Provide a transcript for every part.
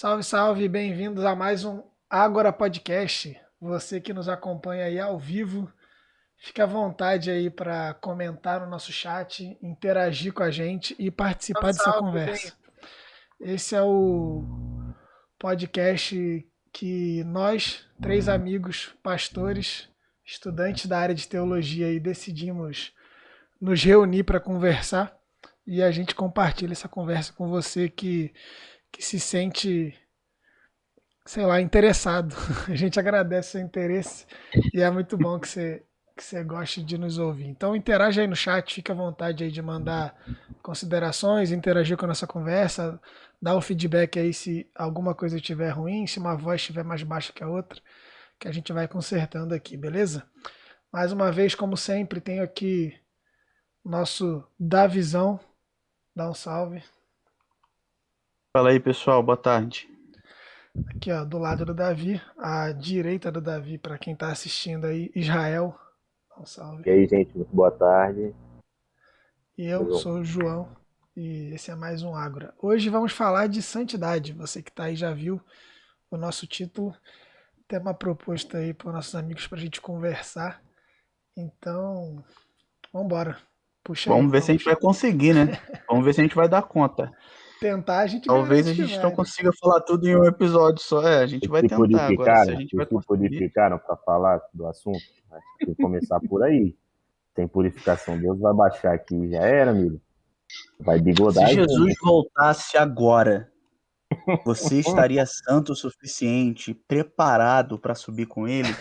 Salve, salve, bem-vindos a mais um Ágora Podcast. Você que nos acompanha aí ao vivo, fica à vontade aí para comentar no nosso chat, interagir com a gente e participar Salve, dessa salve, tudo bem? conversa. Esse é o podcast que nós, três amigos, pastores, estudantes da área de teologia, aí, decidimos nos reunir para conversar e a gente compartilha essa conversa com você que se sente, sei lá, interessado. A gente agradece seu interesse e é muito bom que você goste de nos ouvir. Então interage aí no chat, fica à vontade aí de mandar considerações, interagir com a nossa conversa, dá o feedback aí se alguma coisa estiver ruim, se uma voz estiver mais baixa que a outra, que a gente vai consertando aqui, beleza? Mais uma vez, como sempre, tenho aqui nosso Davizão, dá um salve. Fala aí, pessoal, boa tarde. Aqui, ó, do lado do Davi, à direita do Davi, para quem está assistindo aí, Israel. Um salve. E aí, gente, muito boa tarde. E eu João. sou o João e esse é mais um Ágora. Hoje vamos falar de santidade. Você que está aí já viu o nosso título. Tem uma proposta aí para os nossos amigos para a gente conversar. Então, vamos embora. Puxa aí. Vamos ver se a gente vai conseguir, né? Vamos ver se a gente vai dar conta. Tentar, a gente Talvez garante a que gente não vai, né? consiga falar tudo em um episódio só. A gente vai tentar. Agora, se a gente vai Vocês se conseguir. purificaram para falar do assunto? Acho que tem que começar por aí. Tem purificação, Deus vai baixar aqui, já era, amigo. Vai bigodar Se e Jesus vamos. voltasse agora, você estaria santo o suficiente, preparado para subir com ele?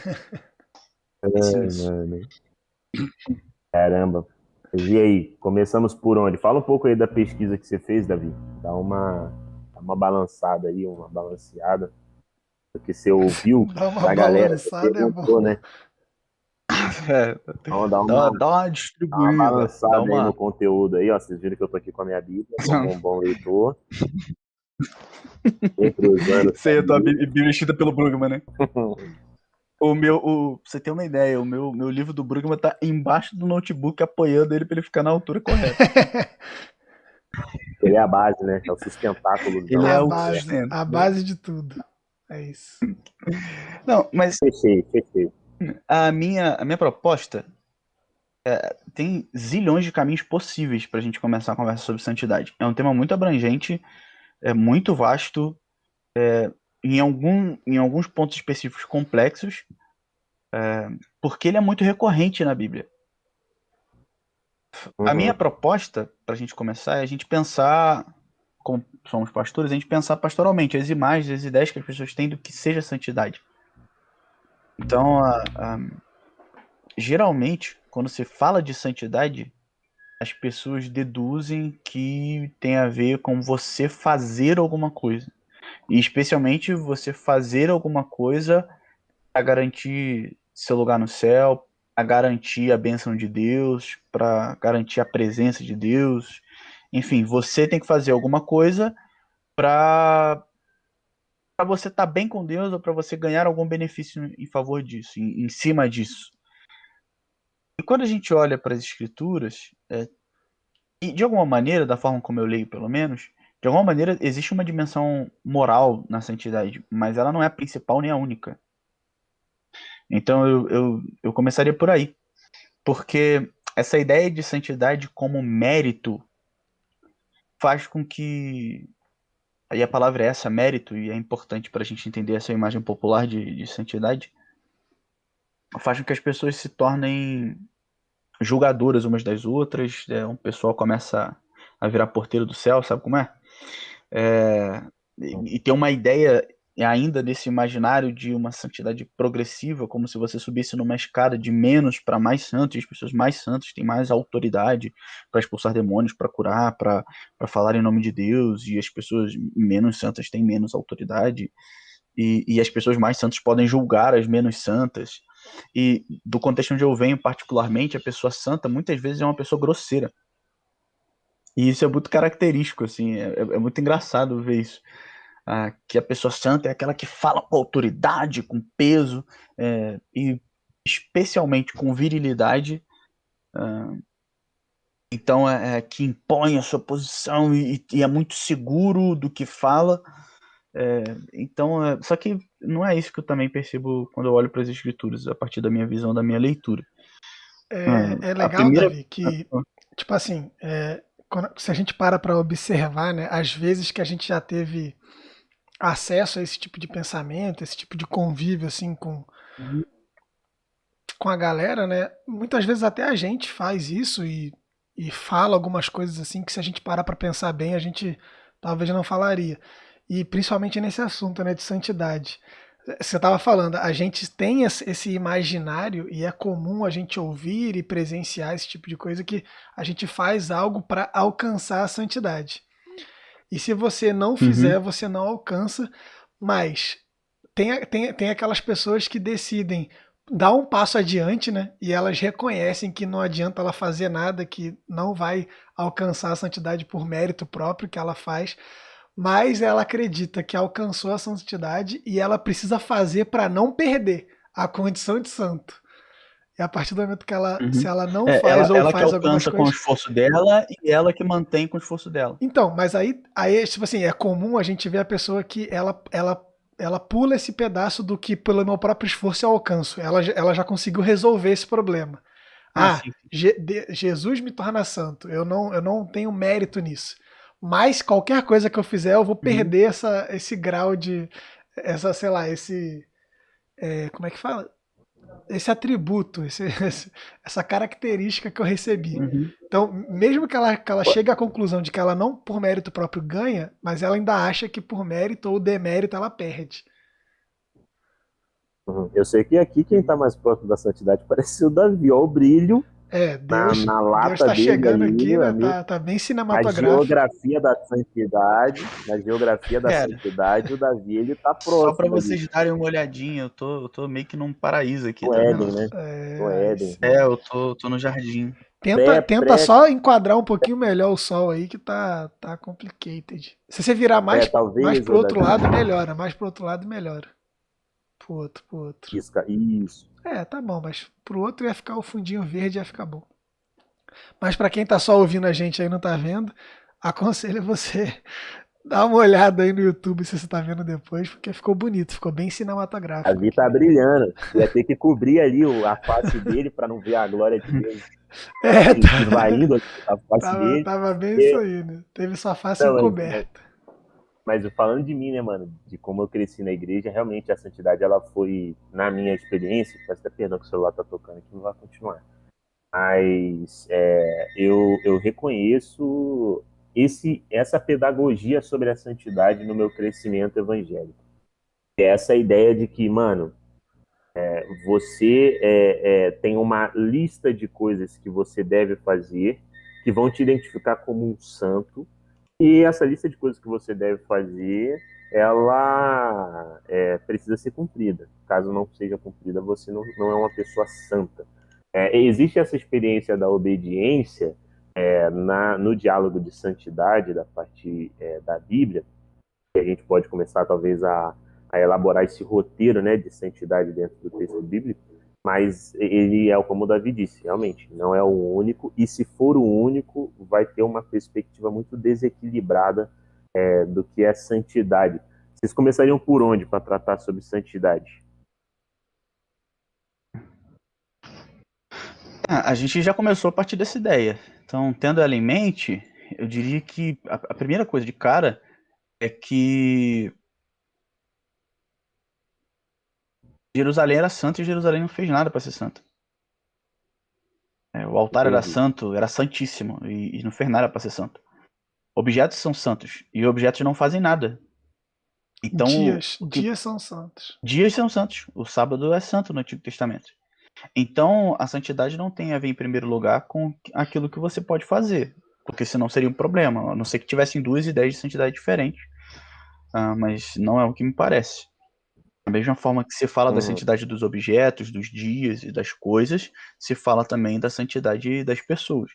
Pense Ai, nisso. mano. Caramba. Mas e aí, começamos por onde? Fala um pouco aí da pesquisa que você fez, Davi. Dá uma balançada aí, uma balanceada. O que você ouviu Dar uma da galera, você balançada é bom. perguntou, né? É, Então dá dá, uma, dá uma Dá uma distribuída. Dá balançada aí no uma. conteúdo aí, ó. Vocês viram que eu tô aqui com a minha Bíblia, como um bom leitor. Sempre usando Você essa tá Bíblia. bem vestida pelo Brugman, né? Pra você ter uma ideia, o meu livro do Brugman tá embaixo do notebook, apoiando ele pra ele ficar na altura correta. Ele é a base, né? É o sustentáculo Ele A é da o conversa. base, sustento. a base de tudo. É isso. Não, mas Fechei. a minha proposta tem zilhões de caminhos possíveis pra gente começar a conversa sobre santidade. É um tema muito abrangente, é muito vasto, em alguns pontos específicos complexos, porque ele é muito recorrente na Bíblia. A minha Uhum. proposta, para a gente começar, é a gente pensar, como somos pastores, a gente pensar pastoralmente as imagens, as ideias que as pessoas têm do que seja santidade. Então, geralmente, quando se fala de santidade, as pessoas deduzem que tem a ver com você fazer alguma coisa. E especialmente você fazer alguma coisa para garantir seu lugar no céu, para garantir a bênção de Deus, para garantir a presença de Deus. Enfim, você tem que fazer alguma coisa para você estar bem com Deus ou para você ganhar algum benefício em favor disso, em cima disso. E quando a gente olha para as escrituras, e de alguma maneira, da forma como eu leio pelo menos, de alguma maneira existe uma dimensão moral na santidade, mas ela não é a principal nem a única. Então eu começaria por aí. Porque essa ideia de santidade como mérito faz com que. Aí a palavra é essa, mérito, e é importante para a gente entender essa imagem popular de santidade. Faz com que as pessoas se tornem julgadoras umas das outras. Um pessoal começa a virar porteiro do céu, sabe como é? E tem uma ideia ainda desse imaginário de uma santidade progressiva, como se você subisse numa escada de menos para mais santos, e as pessoas mais santas têm mais autoridade para expulsar demônios, para curar, para falar em nome de Deus, e as pessoas menos santas têm menos autoridade, e as pessoas mais santas podem julgar as menos santas. E do contexto onde eu venho, particularmente, a pessoa santa muitas vezes é uma pessoa grosseira. E isso é muito característico, assim, é muito engraçado ver isso. Que a pessoa santa é aquela que fala com autoridade, com peso, e especialmente com virilidade. Então, que impõe a sua posição e é muito seguro do que fala. Então, só que não é isso que eu também percebo quando eu olho para as escrituras, a partir da minha visão, da minha leitura. É A legal, primeira. Davi, que, tipo assim, se a gente para observar, né, às vezes que a gente já teve acesso a esse tipo de pensamento, esse tipo de convívio, assim, com a galera, né, muitas vezes até a gente faz isso e fala algumas coisas, assim, que se a gente parar para pensar bem, a gente talvez não falaria. E principalmente nesse assunto, né, de santidade. Você estava falando, a gente tem esse imaginário e é comum a gente ouvir e presenciar esse tipo de coisa que a gente faz algo para alcançar a santidade. E se você não Uhum. fizer, você não alcança, mas tem aquelas pessoas que decidem dar um passo adiante, né? E elas reconhecem que não adianta ela fazer nada, que não vai alcançar a santidade por mérito próprio que ela faz, mas ela acredita que alcançou a santidade e ela precisa fazer para não perder a condição de santo. E a partir do momento que se Uhum. ela não faz ou Ela que faz algumas alcança com o coisas. esforço dela e ela que mantém com o esforço dela. Então, mas aí tipo assim, é comum a gente ver a pessoa que ela pula esse pedaço do que pelo meu próprio esforço eu alcanço. Ela já conseguiu resolver esse problema. Ah, Sim. Jesus me torna santo. Eu não tenho mérito nisso. Mas qualquer coisa que eu fizer, eu vou Uhum. perder esse grau de. Sei lá, como é que fala? Esse atributo, essa característica que eu recebi. Uhum. Então, mesmo que ela chegue à conclusão de que ela não por mérito próprio ganha, mas ela ainda acha que por mérito ou demérito ela perde. Uhum. Eu sei que aqui quem tá mais próximo da santidade parece o Davi, ó, o brilho na Deus lata está dele chegando ali, aqui, meu né? amigo. Tá bem A cinematográfico. geografia da santidade, na geografia da Cara, santidade, o Davi ele tá só pra próximo ali. vocês darem uma olhadinha, eu tô meio que num paraíso aqui, O tá vendo? Éden, né? O Aí Éden. sim. Eu tô no jardim. Tenta, Pré, tenta pré, só enquadrar um pouquinho melhor o sol aí, que tá complicated. Se você virar mais talvez, pro ô outro Davi. lado, melhora. Mais pro outro lado, melhora. Pro outro. Isso. Tá bom, mas pro outro ia ficar o fundinho verde, ia ficar bom. Mas pra quem tá só ouvindo a gente aí e não tá vendo, aconselho você dar uma olhada aí no YouTube se você tá vendo depois, porque ficou bonito, ficou bem cinematográfico Davi aqui. tá brilhando. Ia ter que cobrir ali a face dele para não ver a glória de Deus Tá, esvaindo a face dele. tava bem isso E, aí, né? Teve sua face não, encoberta. mas falando de mim, né, mano, de como eu cresci na igreja, realmente a santidade, ela foi, na minha experiência, peço até perdão que o celular tá tocando aqui, não vai continuar. Mas eu reconheço essa pedagogia sobre a santidade no meu crescimento evangélico. É essa ideia de que, mano, você tem uma lista de coisas que você deve fazer que vão te identificar como um santo, e essa lista de coisas que você deve fazer, ela precisa ser cumprida. Caso não seja cumprida, você não é uma pessoa santa. Existe essa experiência da obediência no diálogo de santidade da parte da Bíblia, que a gente pode começar talvez a elaborar esse roteiro, né, de santidade dentro do texto bíblico, mas ele é como o Davi disse, realmente, não é o único, e se for o único, vai ter uma perspectiva muito desequilibrada do que é santidade. Vocês começariam por onde para tratar sobre santidade? A gente já começou a partir dessa ideia. Então, tendo ela em mente, eu diria que a primeira coisa de cara é que Jerusalém era santo e Jerusalém não fez nada para ser santo. O altar era Entendi. santo, era santíssimo e não fez nada para ser santo. Objetos são santos e objetos não fazem nada. Então, Dias são santos. dias são santos. O sábado é santo no Antigo Testamento. Então, a santidade não tem a ver, em primeiro lugar, com aquilo que você pode fazer, porque senão seria um problema, a não ser que tivessem duas ideias de santidade diferentes. Mas não é o que me parece. Da mesma forma que se fala da Uhum. santidade dos objetos, dos dias e das coisas, se fala também da santidade das pessoas.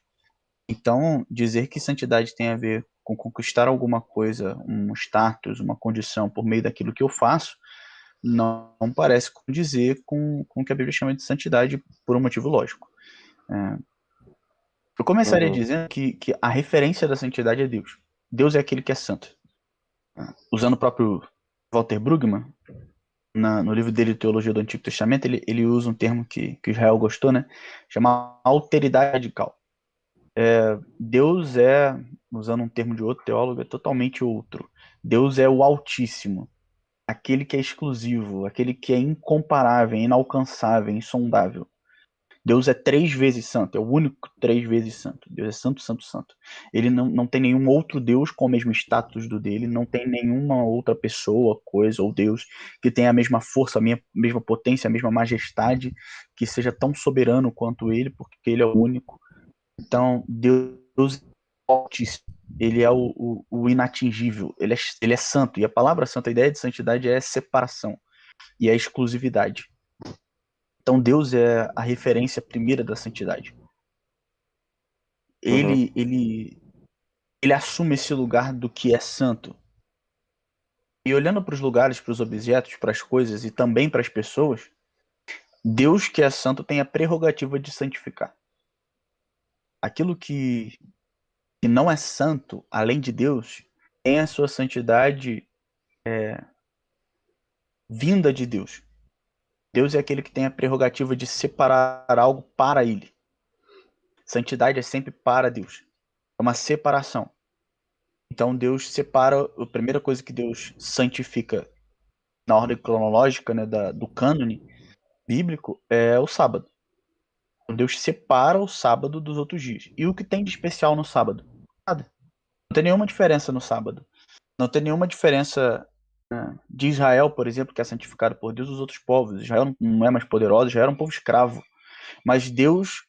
Então, dizer que santidade tem a ver com conquistar alguma coisa, um status, uma condição por meio daquilo que eu faço, não parece condizer com o que a Bíblia chama de santidade por um motivo lógico. Eu começaria Uhum. dizendo que a referência da santidade é Deus. Deus é aquele que é santo. Usando o próprio Walter Brueggemann, no livro dele, Teologia do Antigo Testamento, ele usa um termo que Israel gostou, né? Chama alteridade radical. Deus é, usando um termo de outro teólogo, é totalmente outro. Deus é o Altíssimo, aquele que é exclusivo, aquele que é incomparável, inalcançável, insondável. Deus é 3 vezes santo, é o único 3 vezes santo. Deus é santo, santo, santo. Ele não tem nenhum outro Deus com o mesmo status do dele, não tem nenhuma outra pessoa, coisa ou Deus que tenha a mesma força, a mesma potência, a mesma majestade, que seja tão soberano quanto ele, porque ele é o único. Então, Deus é o Altíssimo, ele é o inatingível, ele é santo. E a palavra santo, a ideia de santidade é separação e é exclusividade. Então Deus é a referência primeira da santidade. Uhum. Ele assume esse lugar do que é santo. E olhando para os lugares, para os objetos, para as coisas e também para as pessoas, Deus que é santo tem a prerrogativa de santificar. Aquilo que não é santo, além de Deus, tem a sua santidade vinda de Deus. Deus é aquele que tem a prerrogativa de separar algo para ele. Santidade é sempre para Deus. É uma separação. Então Deus separa, a primeira coisa que Deus santifica na ordem cronológica, né, do cânone bíblico é o sábado. Então, Deus separa o sábado dos outros dias. E o que tem de especial no sábado? Nada. Não tem nenhuma diferença no sábado. Não tem nenhuma diferença, né, de Israel, por exemplo, que é santificado por Deus, dos outros povos. Israel não é mais poderoso, Israel era um povo escravo. Mas Deus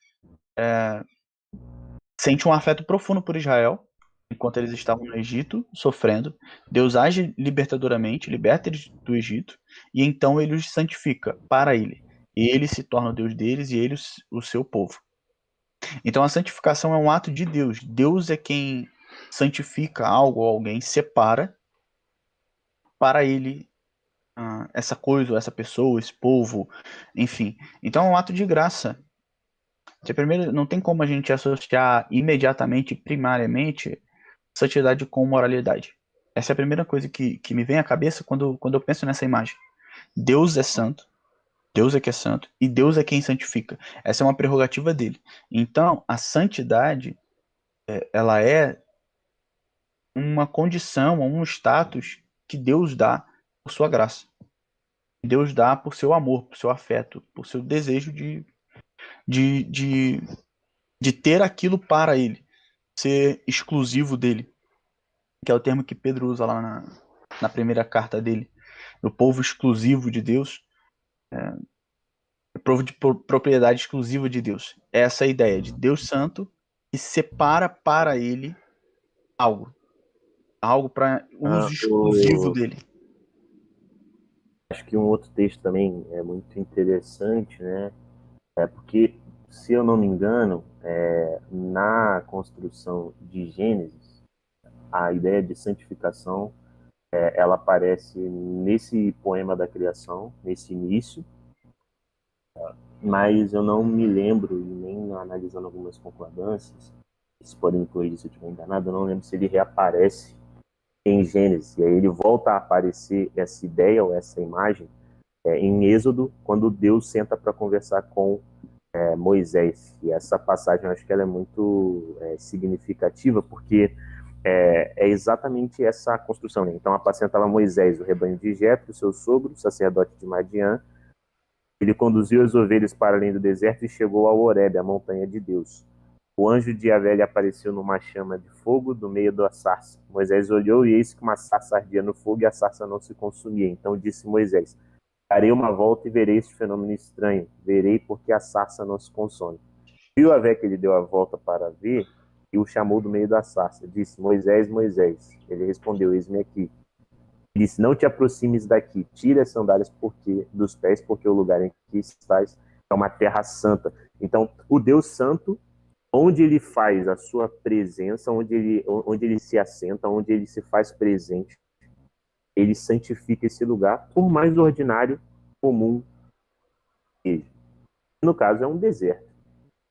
sente um afeto profundo por Israel, enquanto eles estavam no Egito, sofrendo. Deus age libertadoramente, liberta eles do Egito, e então ele os santifica para ele. Ele se torna o Deus deles e eles o seu povo. Então a santificação é um ato de Deus. Deus é quem santifica algo ou alguém, separa para ele essa coisa, ou essa pessoa, esse povo, enfim. Então é um ato de graça. Primeiro, não tem como a gente associar imediatamente, primariamente, santidade com moralidade. Essa é a primeira coisa que me vem à cabeça quando eu penso nessa imagem. Deus é santo, Deus é que é santo, e Deus é quem santifica. Essa é uma prerrogativa dele. Então, a santidade, ela é uma condição, um status que Deus dá por sua graça. Deus dá por seu amor, por seu afeto, por seu desejo de, de, de ter aquilo para ele, ser exclusivo dele, que é o termo que Pedro usa lá na primeira carta dele, o povo exclusivo de Deus, o povo de propriedade exclusiva de Deus. É essa a ideia de Deus santo que separa para ele algo, algo para uso exclusivo dele. Acho que um outro texto também é muito interessante, né? Porque, se eu não me engano, na construção de Gênesis, a ideia de santificação, ela aparece nesse poema da criação, nesse início, mas eu não me lembro, e nem analisando algumas concordâncias, se podem me corrigir se eu estiver enganado, eu não lembro se ele reaparece em Gênesis, e aí ele volta a aparecer essa ideia ou essa imagem em Êxodo, quando Deus senta para conversar com Moisés. E essa passagem eu acho que ela é muito significativa, porque é exatamente essa construção, né? Então apacentava Moisés o rebanho de Jetro, seu sogro, sacerdote de Madiã. Ele conduziu as ovelhas para além do deserto e chegou ao Horebe, a montanha de Deus. O anjo de Yahvé lhe apareceu numa chama de fogo do meio da sarça. Moisés olhou e eis que uma sarça ardia no fogo e a sarça não se consumia. Então disse Moisés: darei uma volta e verei este fenômeno estranho. Verei porque a sarça não se consome. Viu Yahvé que ele deu a volta para ver e o chamou do meio da sarça. Disse: Moisés, Moisés. Ele respondeu: eis-me aqui. Disse: não te aproximes daqui, tire as sandálias dos pés, porque o lugar em que estás é uma terra santa. Então, o Deus Santo, onde ele faz a sua presença, onde ele se assenta, onde ele se faz presente, ele santifica esse lugar, por mais ordinário, comum que seja. No caso, é um deserto.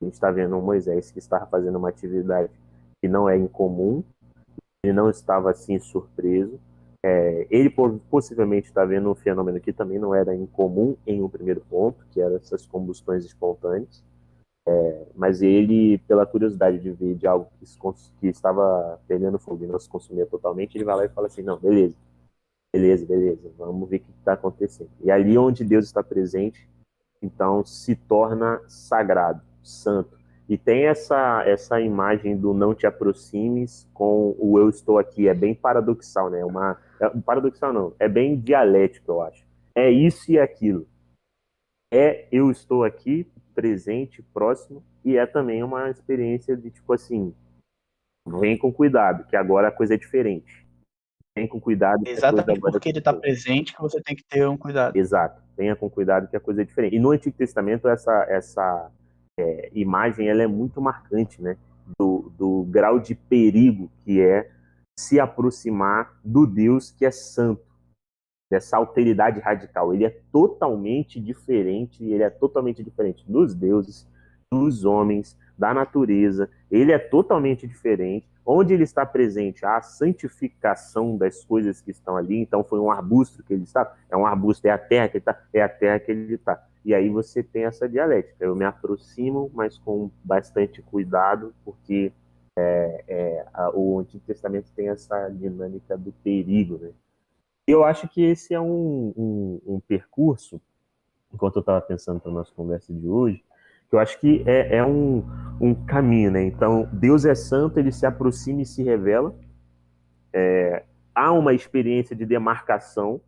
A gente está vendo um Moisés que estava fazendo uma atividade que não é incomum, ele não estava assim surpreso, Ele possivelmente está vendo um fenômeno que também não era incomum em um primeiro ponto, que eram essas combustões espontâneas, mas ele, pela curiosidade de ver de algo que estava pegando fogo e não se consumia totalmente, ele vai lá e fala assim, não, beleza, beleza, vamos ver o que está acontecendo. E ali onde Deus está presente, então se torna sagrado, santo. E tem essa imagem do não te aproximes com o eu estou aqui. É bem paradoxal, né? Paradoxal não, é bem dialético, eu acho. É isso e aquilo. Eu estou aqui, presente, próximo, e é também uma experiência de tipo assim, vem com cuidado, que agora a coisa é diferente. Vem com cuidado, que a coisa Exatamente agora é porque ele está diferente. presente que você tem que ter um cuidado. Exato. Venha com cuidado, que a coisa é diferente. E no Antigo Testamento, essa imagem ela é muito marcante, né? Do grau de perigo que é se aproximar do Deus que é santo, dessa alteridade radical. Ele é totalmente diferente, dos deuses, dos homens, da natureza. Ele é totalmente diferente. Onde ele está presente, a santificação das coisas que estão ali. Então, foi um arbusto que ele está. É um arbusto, é a terra que ele está, é a terra que ele está. E aí você tem essa dialética. Eu me aproximo, mas com bastante cuidado, porque o Antigo Testamento tem essa dinâmica do perigo, né? Eu acho que esse é um percurso, enquanto eu estava pensando para a nossa conversa de hoje, que eu acho que é um caminho, né? Então, Deus é santo, ele se aproxima e se revela. Há uma experiência de demarcação.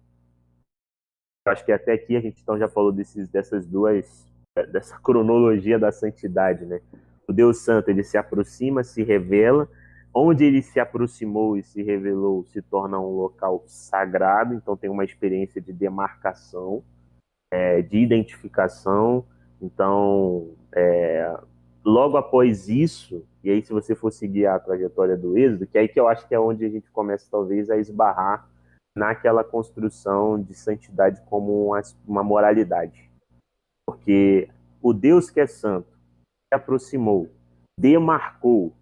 Eu acho que até aqui a gente então já falou dessa cronologia da santidade, né? O Deus santo, ele se aproxima, se revela. Onde ele se aproximou e se revelou se torna um local sagrado, então tem uma experiência de demarcação, de identificação. Então, logo após isso, e aí se você for seguir a trajetória do Êxodo, que é aí que eu acho que é onde a gente começa talvez a esbarrar naquela construção de santidade como uma moralidade. Porque o Deus que é santo se aproximou, demarcou,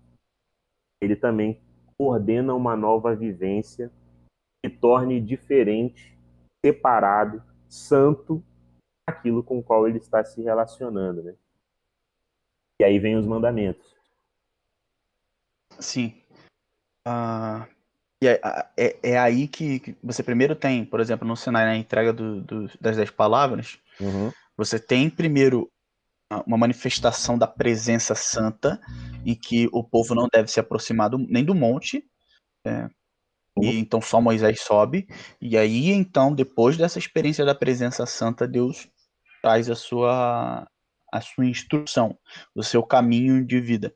ele também ordena uma nova vivência que torne diferente, separado, santo, aquilo com o qual ele está se relacionando, né? E aí vem os mandamentos. Sim. E é aí que você primeiro tem, por exemplo, no Sinai, na entrega das 10 palavras, Uhum. você tem primeiro uma manifestação da presença santa, em que o povo não deve se aproximar nem do monte, e então só Moisés sobe, e aí então, depois dessa experiência da presença santa, Deus traz a sua instrução, o seu caminho de vida.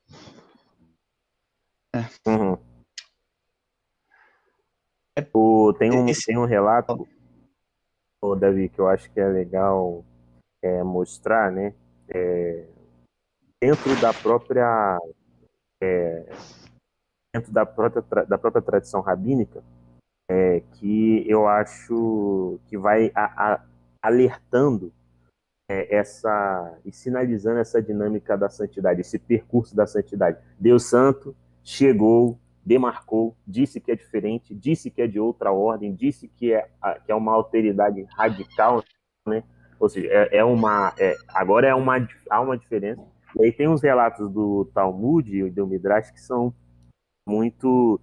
Uhum. Tem um relato, Davi, que eu acho que é legal mostrar, né? Dentro da própria da própria tradição rabínica, que eu acho que vai alertando e sinalizando essa dinâmica da santidade, esse percurso da santidade. Deus santo chegou, demarcou, disse que é diferente, disse que é de outra ordem, disse que é uma alteridade radical, né? Ou seja, agora há uma diferença. E aí tem uns relatos do Talmud e do Midrash que são muito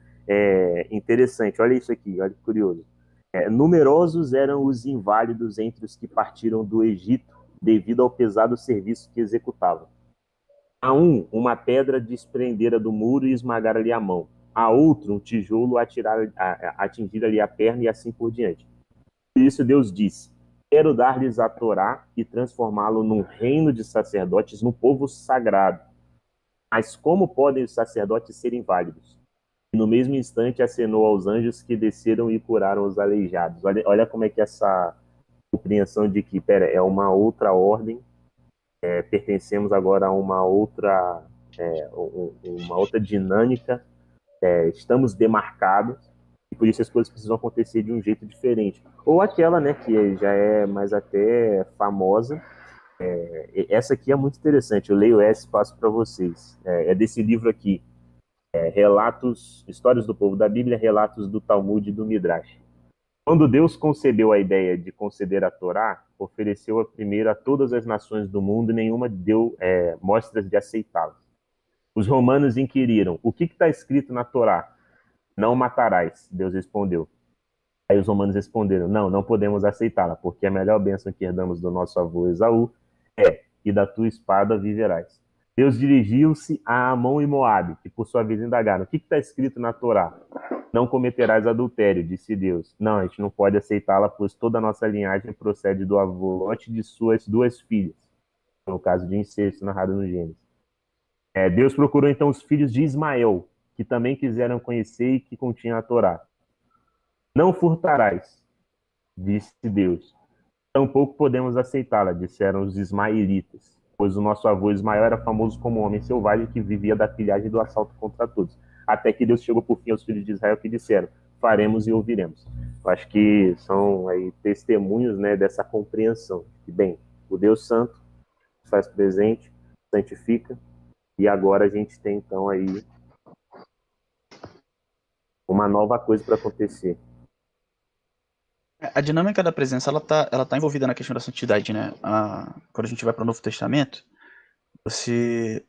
interessantes. Olha isso aqui, olha que curioso. Numerosos eram os inválidos entre os que partiram do Egito devido ao pesado serviço que executavam. A uma pedra desprendera do muro e esmagara-lhe a mão. A outro, um tijolo atingir-lhe a perna e assim por diante. Por isso Deus disse: quero dar-lhes a Torá e transformá-lo num reino de sacerdotes, num povo sagrado. Mas como podem os sacerdotes serem válidos? E no mesmo instante acenou aos anjos que desceram e curaram os aleijados. Olha como é que essa compreensão de que, é uma outra ordem, pertencemos agora a uma outra dinâmica, estamos demarcados, e por isso as coisas precisam acontecer de um jeito diferente. Ou aquela, né, que já é mais até famosa, essa aqui é muito interessante, eu leio essa e passo para vocês. É desse livro aqui, Relatos, Histórias do Povo da Bíblia, Relatos do Talmud e do Midrash. Quando Deus concebeu a ideia de conceder a Torá, ofereceu-a primeiro a todas as nações do mundo e nenhuma deu mostras de aceitá-la. Os romanos inquiriram: o que está escrito na Torá? Não matarás, Deus respondeu. Aí os romanos responderam: não podemos aceitá-la, porque a melhor bênção que herdamos do nosso avô Esaú é: e da tua espada viverás. Deus dirigiu-se a Amon e Moabe, que por sua vez indagaram: o que está escrito na Torá? Não cometerás adultério, disse Deus. Não, a gente não pode aceitá-la, pois toda a nossa linhagem procede do avô Lote de suas duas filhas, no caso de incesto narrado no Gênesis. Deus procurou então os filhos de Ismael, que também quiseram conhecer e que continham a Torá. Não furtarás, disse Deus. Tampouco podemos aceitá-la, disseram os ismaelitas, pois o nosso avô Ismael era famoso como um homem selvagem que vivia da pilhagem e do assalto contra todos. Até que Deus chegou por fim aos filhos de Israel que disseram: faremos e ouviremos. Eu acho que são aí testemunhos, né, dessa compreensão. Que, bem, o Deus Santo se faz presente, santifica, e agora a gente tem então aí uma nova coisa para acontecer. A dinâmica da presença, ela tá envolvida na questão da santidade, né? Quando a gente vai para o Novo Testamento, você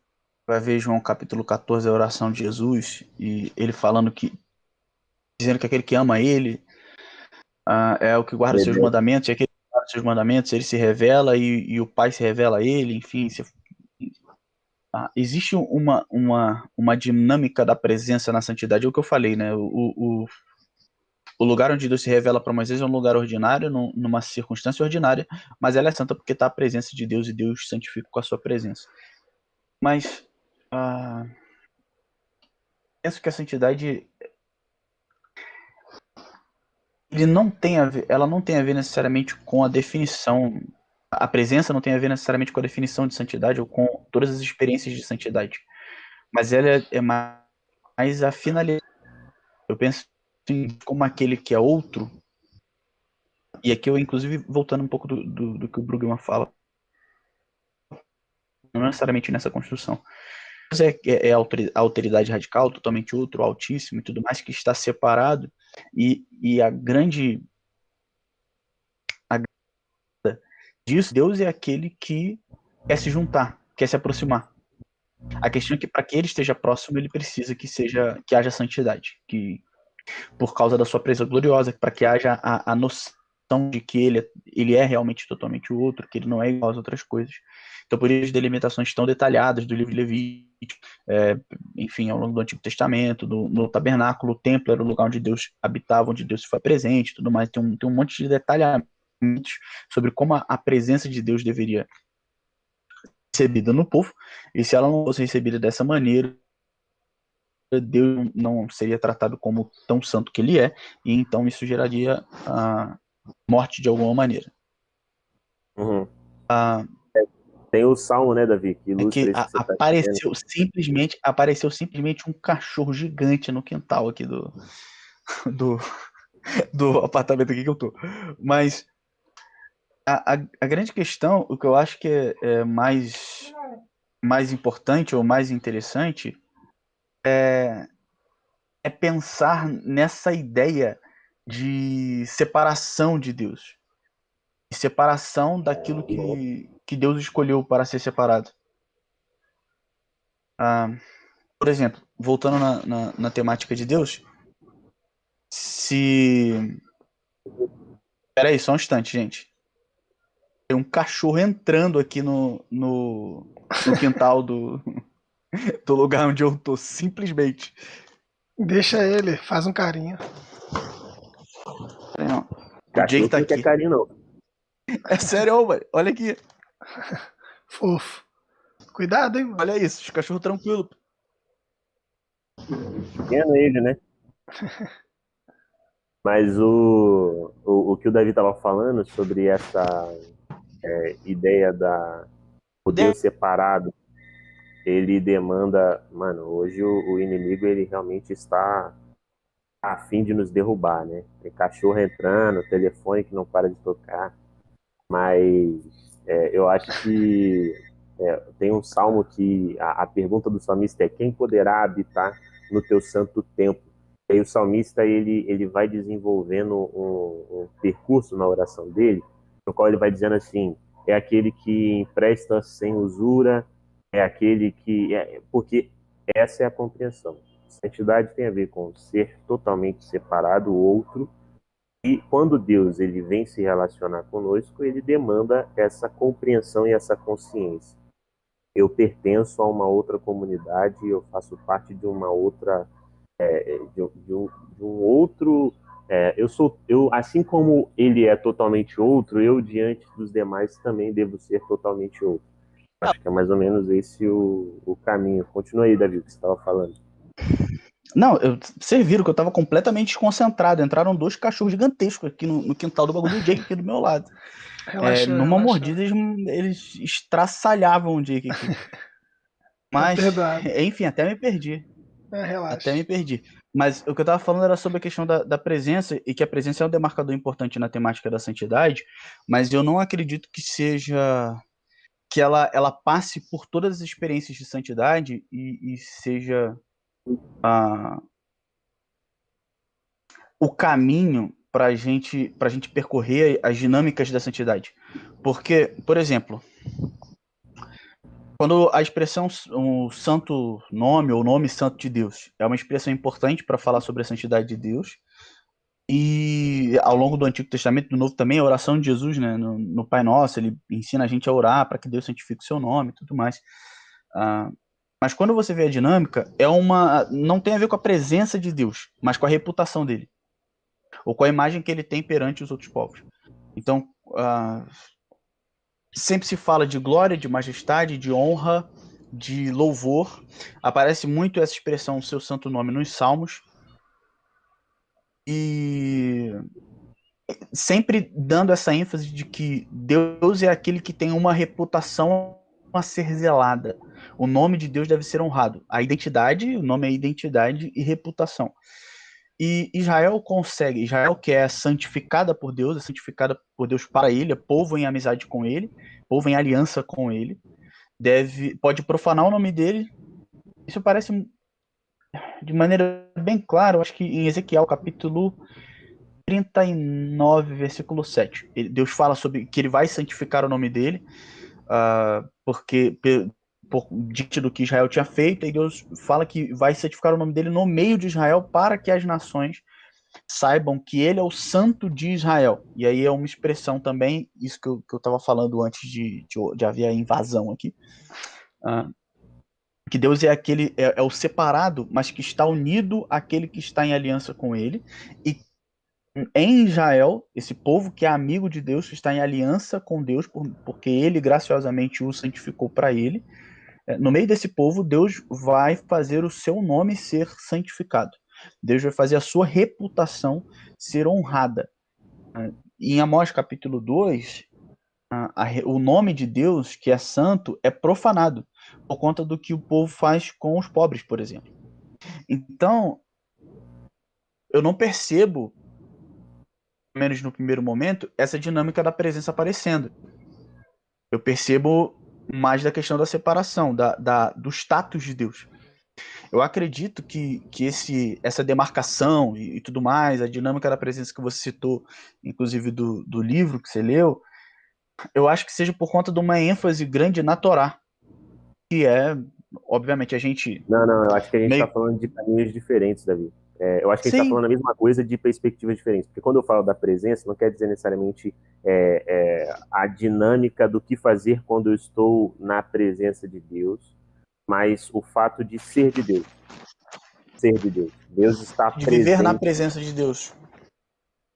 vai ver João capítulo 14, a oração de Jesus, e ele falando dizendo que aquele que ama ele é o que guarda os seus mandamentos, e aquele que guarda os seus mandamentos, ele se revela e o Pai se revela a ele, enfim. Existe uma dinâmica da presença na santidade, é o que eu falei, né? O lugar onde Deus se revela para Moisés é um lugar ordinário, numa circunstância ordinária, mas ela é santa porque está a presença de Deus e Deus santifica com a sua presença. Mas penso que a santidade ela não tem a ver necessariamente com a definição. A presença não tem a ver necessariamente com a definição de santidade ou com todas as experiências de santidade, mas ela é mais a finalidade. Eu penso assim, como aquele que é outro. E aqui eu, inclusive, voltando um pouco do que o Brugman fala, não necessariamente nessa construção. Deus é a alteridade radical, totalmente outro, altíssimo e tudo mais, que está separado, e a grande disso, Deus é aquele que quer se juntar, quer se aproximar. A questão é que para que ele esteja próximo, ele precisa que haja santidade, que por causa da sua presença gloriosa, para que haja a noção de que ele é realmente totalmente o outro, que ele não é igual às outras coisas. Então, por isso, as delimitações tão detalhadas do livro de Levítico, enfim, ao longo do Antigo Testamento, no tabernáculo, o templo era o lugar onde Deus habitava, onde Deus se foi presente, tudo mais. Tem um monte de detalhamentos sobre como a presença de Deus deveria ser recebida no povo, e se ela não fosse recebida dessa maneira, Deus não seria tratado como tão santo que ele é, e então isso geraria a morte de alguma maneira. Uhum. Tem o Salmo, né, Davi, que ilustra isso que você apareceu simplesmente um cachorro gigante no quintal aqui do apartamento aqui que eu tô. Mas a grande questão, o que eu acho que é mais importante ou mais interessante é pensar nessa ideia de separação de Deus. De separação daquilo que Deus escolheu para ser separado. Por exemplo, voltando na temática de Deus, Pera aí, só um instante, gente. Tem um cachorro entrando aqui no quintal do lugar onde eu tô, simplesmente. Deixa ele, faz um carinho. Pera aí, não. O Cachorro Jake tá não quer aqui. carinho, não. É sério, mano. Olha aqui. Fofo. Cuidado, hein, mano. Olha isso, os cachorros tranquilos. Pequeno ele, né? Mas o que o Davi estava falando sobre essa ideia do Deus separado, ele demanda, mano, hoje o inimigo ele realmente está a fim de nos derrubar, né? Tem cachorro entrando, telefone que não para de tocar, mas eu acho que tem um salmo que a pergunta do salmista é: quem poderá habitar no teu santo templo? E aí o salmista ele vai desenvolvendo um percurso na oração dele, no qual ele vai dizendo assim: é aquele que empresta sem usura, é aquele que. Porque essa é a compreensão. Santidade tem a ver com ser totalmente separado do outro, e quando Deus ele vem se relacionar conosco, ele demanda essa compreensão e essa consciência. Eu pertenço a uma outra comunidade, eu faço parte de uma outra, de um outro. Assim como ele é totalmente outro, eu diante dos demais também devo ser totalmente outro. Acho que é mais ou menos esse o caminho. Continua aí, Davi, o que você estava falando. Não, vocês viram que eu tava completamente desconcentrado. Entraram 2 cachorros gigantescos aqui no quintal do bagulho do Jake aqui do meu lado. Relaxou, Numa relaxou. mordida, eles estraçalhavam o Jake aqui. Tá Mas, perdoado. enfim, até me perdi. Até me Relaxa. perdi. Mas o que eu tava falando era sobre a questão da presença, e que a presença é um demarcador importante na temática da santidade, mas eu não acredito que seja. Que ela passe por todas as experiências de santidade e seja o caminho para a gente percorrer as dinâmicas da santidade. Porque, por exemplo, quando a expressão o santo nome ou nome santo de Deus é uma expressão importante para falar sobre a santidade de Deus, e ao longo do Antigo Testamento e do Novo também, a oração de Jesus, né, no Pai Nosso, ele ensina a gente a orar para que Deus santifique o seu nome e tudo mais. Mas quando você vê a dinâmica, não tem a ver com a presença de Deus, mas com a reputação dele, ou com a imagem que ele tem perante os outros povos. Então, sempre se fala de glória, de majestade, de honra, de louvor. Aparece muito essa expressão, seu santo nome, nos Salmos. E sempre dando essa ênfase de que Deus é aquele que tem uma reputação a ser zelada. O nome de Deus deve ser honrado. A identidade, o nome é identidade e reputação. E Israel consegue, Israel que é santificada por Deus, é santificada por Deus para ele, é povo em amizade com ele, povo em aliança com ele, pode profanar o nome dele. Isso parece de maneira bem clara, eu acho que em Ezequiel capítulo 39, versículo 7. Deus fala sobre que ele vai santificar o nome dele, porque diante do que Israel tinha feito, e Deus fala que vai santificar o nome dele no meio de Israel para que as nações saibam que ele é o santo de Israel. E aí é uma expressão também, isso que eu estava falando antes de haver a invasão aqui, que Deus é aquele, é o separado, mas que está unido àquele que está em aliança com ele, e em Israel, esse povo que é amigo de Deus, está em aliança com Deus, porque ele graciosamente o santificou para ele. No meio desse povo, Deus vai fazer o seu nome ser santificado. Deus vai fazer a sua reputação ser honrada. Em Amós capítulo 2, o nome de Deus, que é santo, é profanado, por conta do que o povo faz com os pobres, por exemplo. Então, eu não percebo, pelo menos no primeiro momento, essa dinâmica da presença aparecendo. Eu percebo mais da questão da separação, do status de Deus. Eu acredito que essa demarcação e tudo mais, a dinâmica da presença que você citou, inclusive do livro que você leu, eu acho que seja por conta de uma ênfase grande na Torá, que é, obviamente, a gente Não, eu acho que a gente está meio... falando de caminhos diferentes, Davi. Eu acho que a gente está Sim, falando a mesma coisa de perspectivas diferentes. Porque quando eu falo da presença, não quer dizer necessariamente a dinâmica do que fazer quando eu estou na presença de Deus, mas o fato de ser de Deus. Ser de Deus. Deus está de viver na presente. presença de Deus,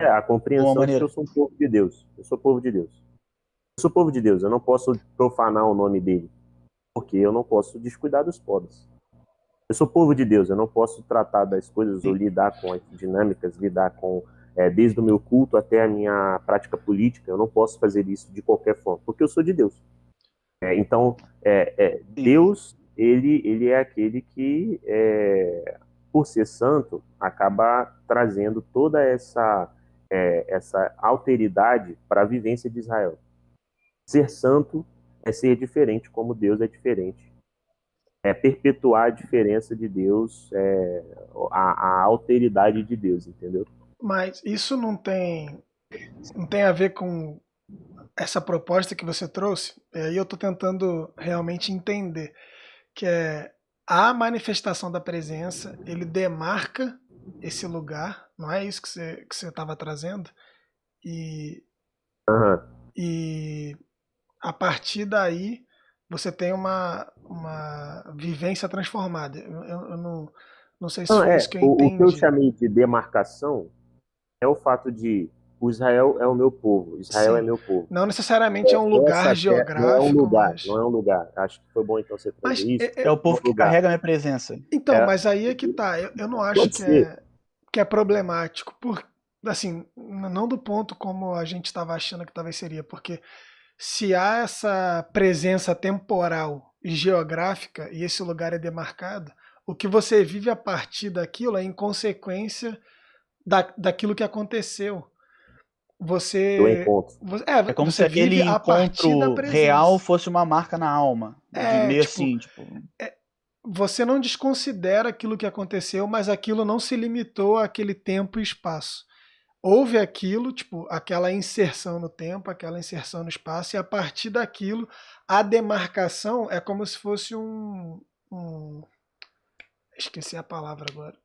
A de uma compreensão de que eu maneira. sou um povo de Deus. Eu sou povo de Deus. Eu sou povo de Deus. Eu não posso profanar o nome dele, porque eu não posso descuidar dos pobres. Eu sou povo de Deus, eu não posso tratar das coisas ou Sim. lidar com as dinâmicas, lidar com, desde o meu culto até a minha prática política, eu não posso fazer isso de qualquer forma, porque eu sou de Deus. Então, Sim. Deus, ele é aquele que, por ser santo, acaba trazendo toda essa alteridade para a vivência de Israel. Ser santo é ser diferente, como Deus é diferente. perpetuar a diferença de Deus, a alteridade de Deus, entendeu? Mas isso não tem a ver com essa proposta que você trouxe? E aí eu estou tentando realmente entender, que é a manifestação da presença, ele demarca esse lugar, não é isso que você estava trazendo? E, Aham. e a partir daí você tem uma vivência transformada. Eu não sei se Não, foi isso que eu o que eu entendi. chamei de demarcação é o fato de o Israel é o meu povo, Israel é Sim, meu povo. não necessariamente é um lugar Essa terra não é um geográfico, lugar, mas. não é um lugar. Acho que foi bom então você trazer Mas isso. É o Um povo que lugar. carrega a minha presença. então, É, mas aí é que tá. Eu não acho pode ser. que é problemático, assim, não do ponto como a gente estava achando que talvez seria, porque se há essa presença temporal e geográfica e esse lugar é demarcado, o que você vive a partir daquilo é em consequência daquilo que aconteceu. Do Você, encontro. É como se você aquele vive a partir da encontro real presença. fosse uma marca na alma. De É, ler tipo, assim, tipo. você não desconsidera aquilo que aconteceu, mas aquilo não se limitou àquele tempo e espaço. Houve aquilo, tipo, aquela inserção no tempo, aquela inserção no espaço, e a partir daquilo, a demarcação é como se fosse esqueci a palavra agora.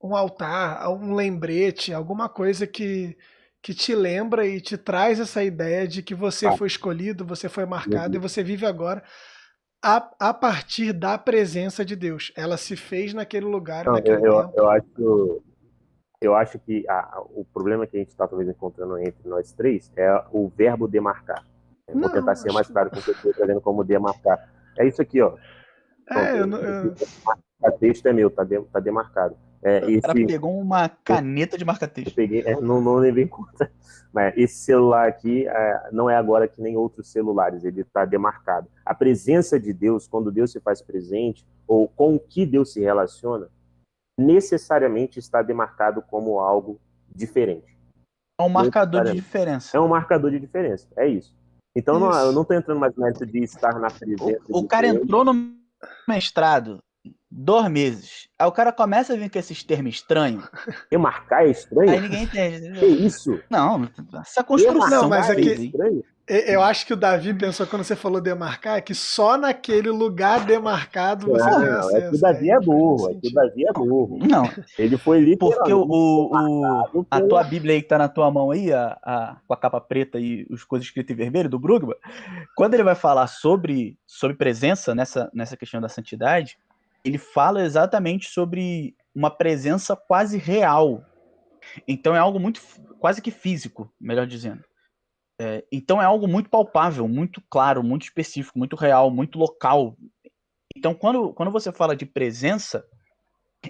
Um altar, um lembrete, alguma coisa que te lembra e te traz essa ideia de que você Ah, foi escolhido, você foi marcado e entendi. você vive agora a partir da presença de Deus. Ela se fez naquele lugar e Não, naquele tempo. eu acho que o problema que a gente está talvez encontrando entre nós três é o verbo demarcar. Eu vou tentar Não, ser acho mais que. claro com o que eu estou trazendo como demarcar. É isso aqui, ó. Pronto, esse texto é meu, tá demarcado. O cara pegou uma caneta de Eu marca-texto. peguei, não levei em conta. Mas esse celular aqui não é agora que nem outros celulares, ele está demarcado. A presença de Deus, quando Deus se faz presente, ou com o que Deus se relaciona, necessariamente está demarcado como algo diferente. É um marcador de Necessariamente. diferença. É um marcador de diferença, é isso. Então eu Isso. não estou entrando mais no mérito de estar na presença O de cara Deus. entrou no mestrado 2 meses. Aí o cara começa a vir com esses termos estranhos. Demarcar é estranho? Aí ninguém entende, Que entendeu? isso? Não, essa Não, construção que mas tu Demarcar é fez aqui. aí. estranho? Eu acho que o Davi pensou quando você falou demarcar, que só naquele lugar demarcado você tem Não, é que o acesso. Davi Aí é não faz muito burro, é que o sentido. Davi é burro. Não, Ele foi porque literalmente demarcado a tua pela. Bíblia aí que tá na tua mão aí, com a capa preta e as coisas escritas em vermelho do Brugman, quando ele vai falar sobre presença nessa questão da santidade, ele fala exatamente sobre uma presença quase real. Então é algo muito, quase que físico, melhor dizendo. Então é algo muito palpável, muito claro, muito específico, muito real, muito local. Então quando você fala de presença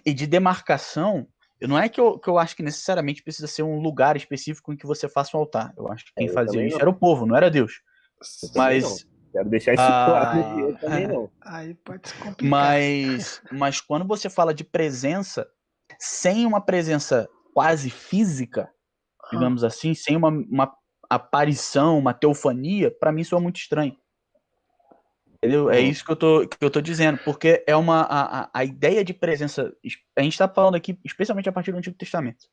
e de demarcação, não é que eu acho que necessariamente precisa ser um lugar específico em que você faça um altar. Eu acho que quem Eu fazia também isso não. era o povo, não era Deus. Eu também não. Mas Quero deixar isso claro aqui. Eu também não. Aí pode se complicar. mas quando você fala de presença, sem uma presença quase física, Ah, digamos assim, sem uma aparição, uma teofania, para mim isso é muito estranho. Entendeu? É isso que eu tô dizendo, porque é a ideia de presença. A gente está falando aqui, especialmente a partir do Antigo Testamento.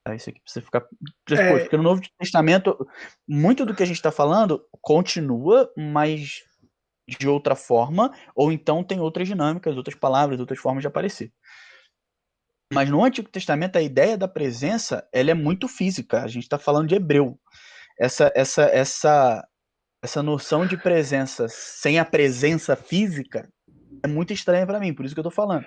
Tá? Isso aqui precisa ficar transposto, porque no Novo Testamento, muito do que a gente está falando continua, mas de outra forma, ou então tem outras dinâmicas, outras palavras, outras formas de aparecer. Mas no Antigo Testamento, a ideia da presença ela é muito física. A gente está falando de Hebreu. Essa noção de presença sem a presença física é muito estranha para mim, por isso que eu tô falando.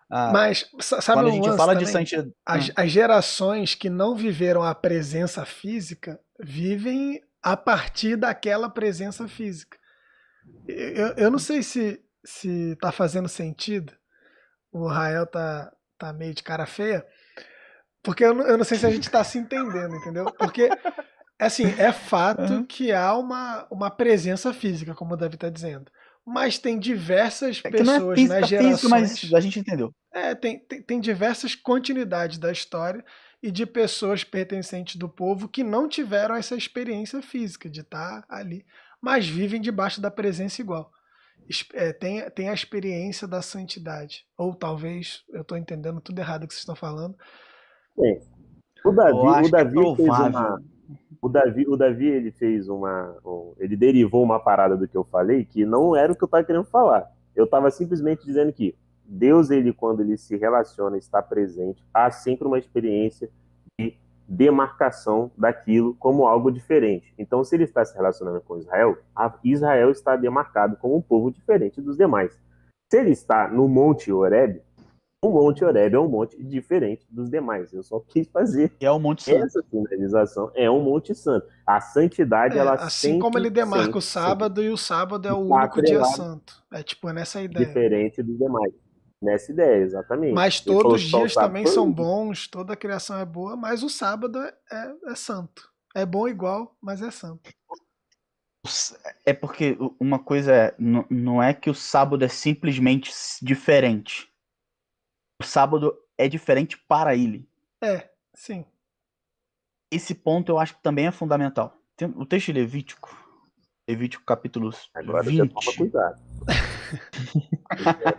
mas sabe Quando a um gente lance fala de também? santidade. As gerações que não viveram a presença física vivem a partir daquela presença física. Eu não sei se tá fazendo sentido. O Rael tá meio de cara feia. Porque eu não sei se a gente tá se entendendo, entendeu? Porque, assim, é fato que há uma presença física, como o Davi tá dizendo. Mas tem diversas É que não é pessoas nas física, mas gerações. a gente entendeu. Tem diversas continuidades da história e de pessoas pertencentes do povo que não tiveram essa experiência física de estar ali, mas vivem debaixo da presença igual. tem a experiência da santidade. Ou talvez eu estou entendendo tudo errado que vocês estão falando. Bem, o Eu Davi, o acho que é Davi fez provável. o Davi ele fez ele derivou uma parada do que eu falei que não era o que eu estava querendo falar. Eu estava simplesmente dizendo que Deus, ele quando ele se relaciona, está presente, há sempre uma experiência de demarcação daquilo como algo diferente. Então, se ele está se relacionando com Israel, Israel está demarcado como um povo diferente dos demais. Se ele está no Monte Horebe, o Monte Horebe é um monte diferente dos demais. Eu só quis fazer E é o Monte Santo. essa sinalização. É um Monte Santo. A santidade, ela Assim como ele sempre, demarca o sempre, sempre sábado, e o sábado é o está único dia atrelada, santo. É tipo, é nessa ideia. diferente dos demais. Nessa ideia, exatamente. Mas Ele todos falou os que só o dias sábado também foi são um. bons, toda a criação é boa, mas o sábado é santo. É bom igual, mas é santo. É porque uma coisa não é que o sábado é simplesmente diferente. O sábado é diferente para ele. Sim. Esse ponto eu acho que também é fundamental. Tem o texto de Levítico capítulo Agora já toma 20. cuidado.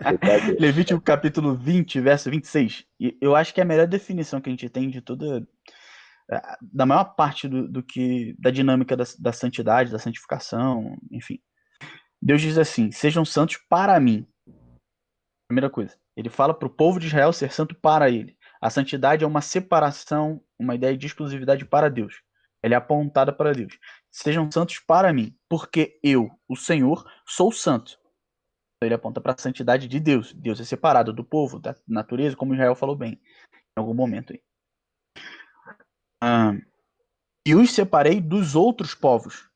Brincadeira. Levítico capítulo 20, verso 26. E eu acho que é a melhor definição que a gente tem de toda, da maior parte do que da dinâmica da santidade, da santificação, enfim. Deus diz assim: sejam santos para mim. Primeira coisa. Ele fala para o povo de Israel ser santo para ele. A santidade é uma separação, uma ideia de exclusividade para Deus. Ela é apontada para Deus. Sejam santos para mim, porque eu, o Senhor, sou santo. Então ele aponta para a santidade de Deus. Deus é separado do povo, da natureza, como Israel falou bem em algum momento aí. E os separei dos outros povos.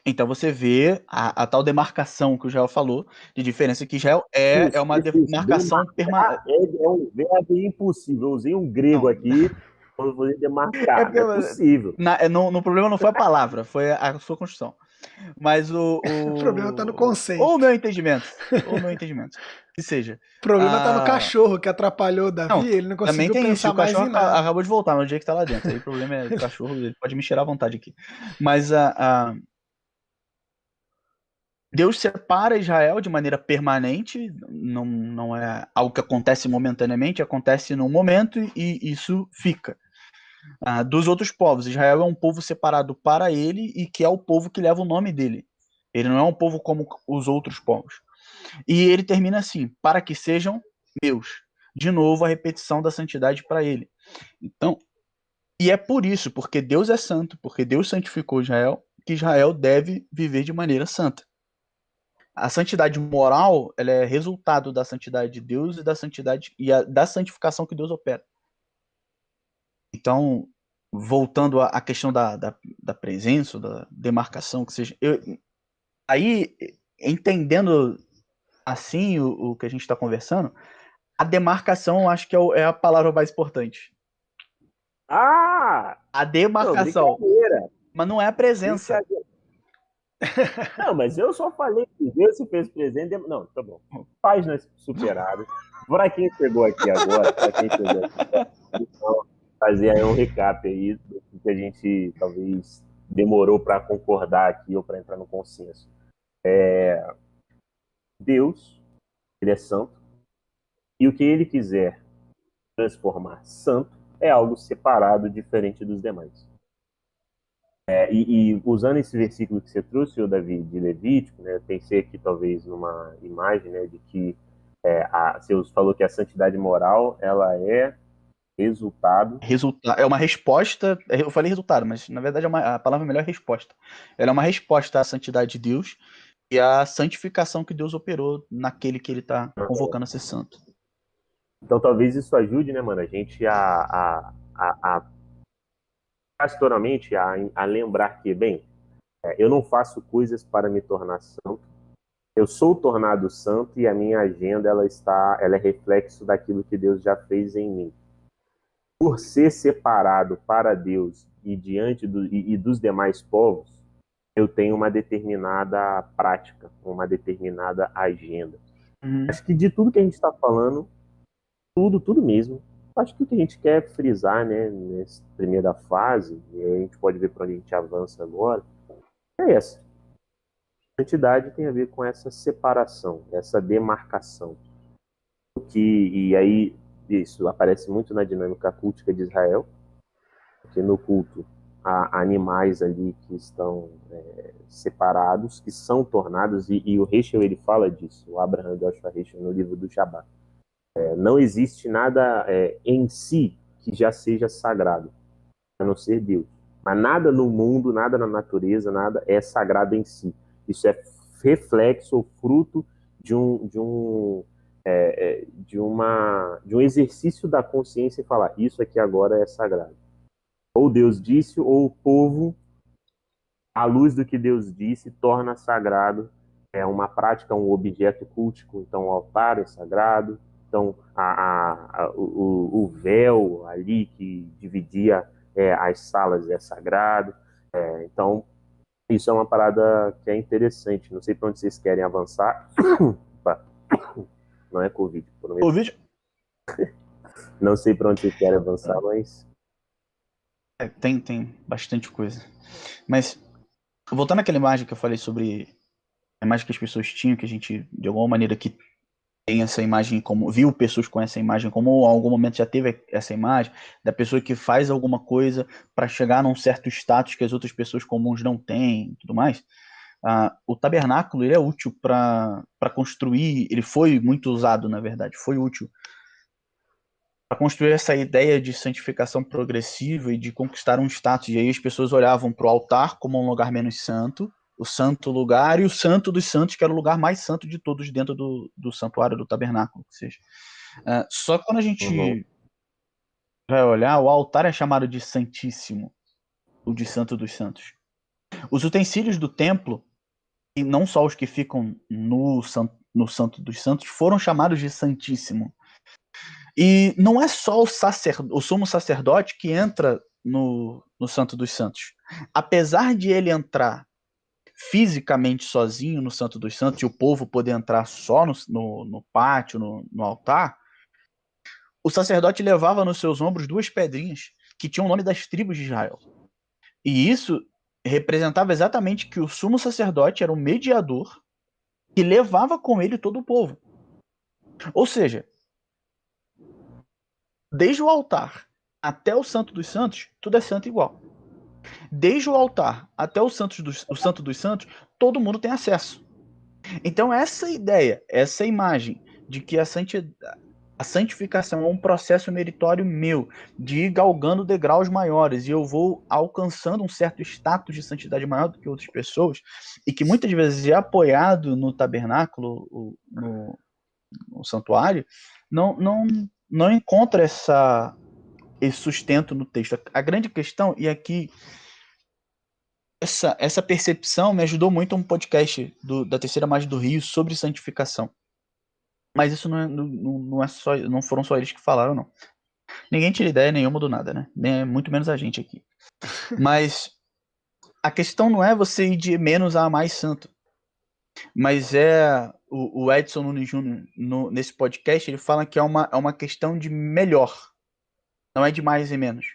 Então você vê a tal demarcação que o Israel falou, de diferença que Israel é uma Isso. demarcação permanente. É um verbo impossível. Eu usei um grego Não, aqui para poder é demarcar. Não porque é possível. no problema não foi a palavra, foi a sua construção. Mas O problema tá no ou o conceito. meu entendimento, que seja. O problema tá no cachorro que atrapalhou o Não, Davi, ele não também conseguiu tem isso. E pensar o mais cachorro em nada. acabou de voltar, mas o dia que tá lá dentro. Aí o problema é do cachorro, ele pode me cheirar à vontade aqui. Mas Deus separa Israel de maneira permanente, não é algo que acontece momentaneamente, acontece num momento e isso fica. Dos outros povos, Israel é um povo separado para ele e que é o povo que leva o nome dele. Ele não é um povo como os outros povos. E ele termina assim: para que sejam meus. De novo, a repetição da santidade para ele. Então, e é por isso, porque Deus é santo, porque Deus santificou Israel, que Israel deve viver de maneira santa. A santidade moral, ela é resultado da santidade de Deus e da santidade da santificação que Deus opera. Então, voltando à questão da presença, da demarcação, que seja, aí entendendo assim o que a gente está conversando, a demarcação eu acho que é a palavra mais importante. Ah! A Não, demarcação, brincadeira. mas não é a presença. Brincadeira. Não, mas eu só falei que Deus se fez presente. Não, tá bom. Páginas superadas. Para quem chegou aqui agora, então, fazer aí um recap aí do que a gente talvez demorou para concordar aqui ou para entrar no consenso. Deus, ele é santo, e o que ele quiser transformar santo é algo separado, diferente dos demais. E usando esse versículo que você trouxe, o Davi, de Levítico, né, eu pensei aqui talvez numa imagem, né, de que você falou que a santidade moral ela é resultado. É uma resposta. Eu falei resultado, mas na verdade a palavra melhor é resposta. Ela é uma resposta à santidade de Deus e à santificação que Deus operou naquele que ele está convocando a ser santo. Então talvez isso ajude, né, mano, a gente a pastoralmente a lembrar que, bem, eu não faço coisas para me tornar santo. Eu sou tornado santo e a minha agenda ela é reflexo daquilo que Deus já fez em mim. Por ser separado para Deus e diante e dos demais povos, eu tenho uma determinada prática, uma determinada agenda. Acho que de tudo que a gente está falando, tudo mesmo. Acho que o que a gente quer frisar, né, nessa primeira fase, e aí a gente pode ver para onde a gente avança agora, é essa. Santidade tem a ver com essa separação, essa demarcação. E aí isso aparece muito na dinâmica cultica de Israel, porque no culto há animais ali que estão separados, que são tornados, e o Heschel ele fala disso, o Abraham Joshua Heschel, no livro do Shabbat. Não existe nada em si que já seja sagrado, a não ser Deus. Mas nada no mundo, nada na natureza, nada é sagrado em si. Isso é reflexo ou fruto de um exercício da consciência e falar, isso aqui agora é sagrado. Ou Deus disse, ou o povo, à luz do que Deus disse, torna sagrado uma prática, um objeto cultico. Então o altar é sagrado, então o véu ali que dividia as salas é sagrado. Então isso é uma parada que é interessante. Não sei para onde vocês querem avançar. Não é Covid. Covid? Não sei para onde vocês querem avançar, mas... Tem bastante coisa. Mas, voltando àquela imagem que eu falei sobre a imagem que as pessoas tinham, que a gente, de alguma maneira, que tem essa imagem como... Viu pessoas com essa imagem, como em algum momento já teve essa imagem, da pessoa que faz alguma coisa para chegar num certo status que as outras pessoas comuns não têm e tudo mais. O tabernáculo ele é útil para construir, ele foi muito usado, na verdade, foi útil para construir essa ideia de santificação progressiva e de conquistar um status. E aí as pessoas olhavam para o altar como um lugar menos santo, o santo lugar, e o santo dos santos, que era o lugar mais santo de todos dentro do santuário, do tabernáculo. Ou seja, só que quando a gente vai olhar, o altar é chamado de santíssimo, ou de santo dos santos. Os utensílios do templo, e não só os que ficam no santo dos santos, foram chamados de santíssimo. E não é só o sumo sacerdote que entra no Santo dos Santos. Apesar de ele entrar fisicamente sozinho no Santo dos Santos e o povo poder entrar só no pátio, no altar, o sacerdote levava nos seus ombros 2 pedrinhas que tinham o nome das tribos de Israel. E isso representava exatamente que o sumo sacerdote era o mediador que levava com ele todo o povo. Ou seja, desde o altar até o Santo dos Santos, tudo é santo igual. Desde o altar até o Santo dos Santos, todo mundo tem acesso. Então essa ideia, essa imagem de que a santificação é um processo meritório meu, de ir galgando degraus maiores, e eu vou alcançando um certo status de santidade maior do que outras pessoas, e que muitas vezes é apoiado no tabernáculo, no santuário, não encontra esse sustento no texto. A grande questão, e aqui essa percepção me ajudou muito um podcast da Terceira Margem do Rio sobre santificação. Mas isso não foram só eles que falaram, não. Ninguém tira ideia nenhuma do nada, né? Muito menos a gente aqui. Mas a questão não é você ir de menos a mais santo. Mas o Edson Nunes Júnior, nesse podcast, ele fala que é uma questão de melhor. Não é de mais e menos.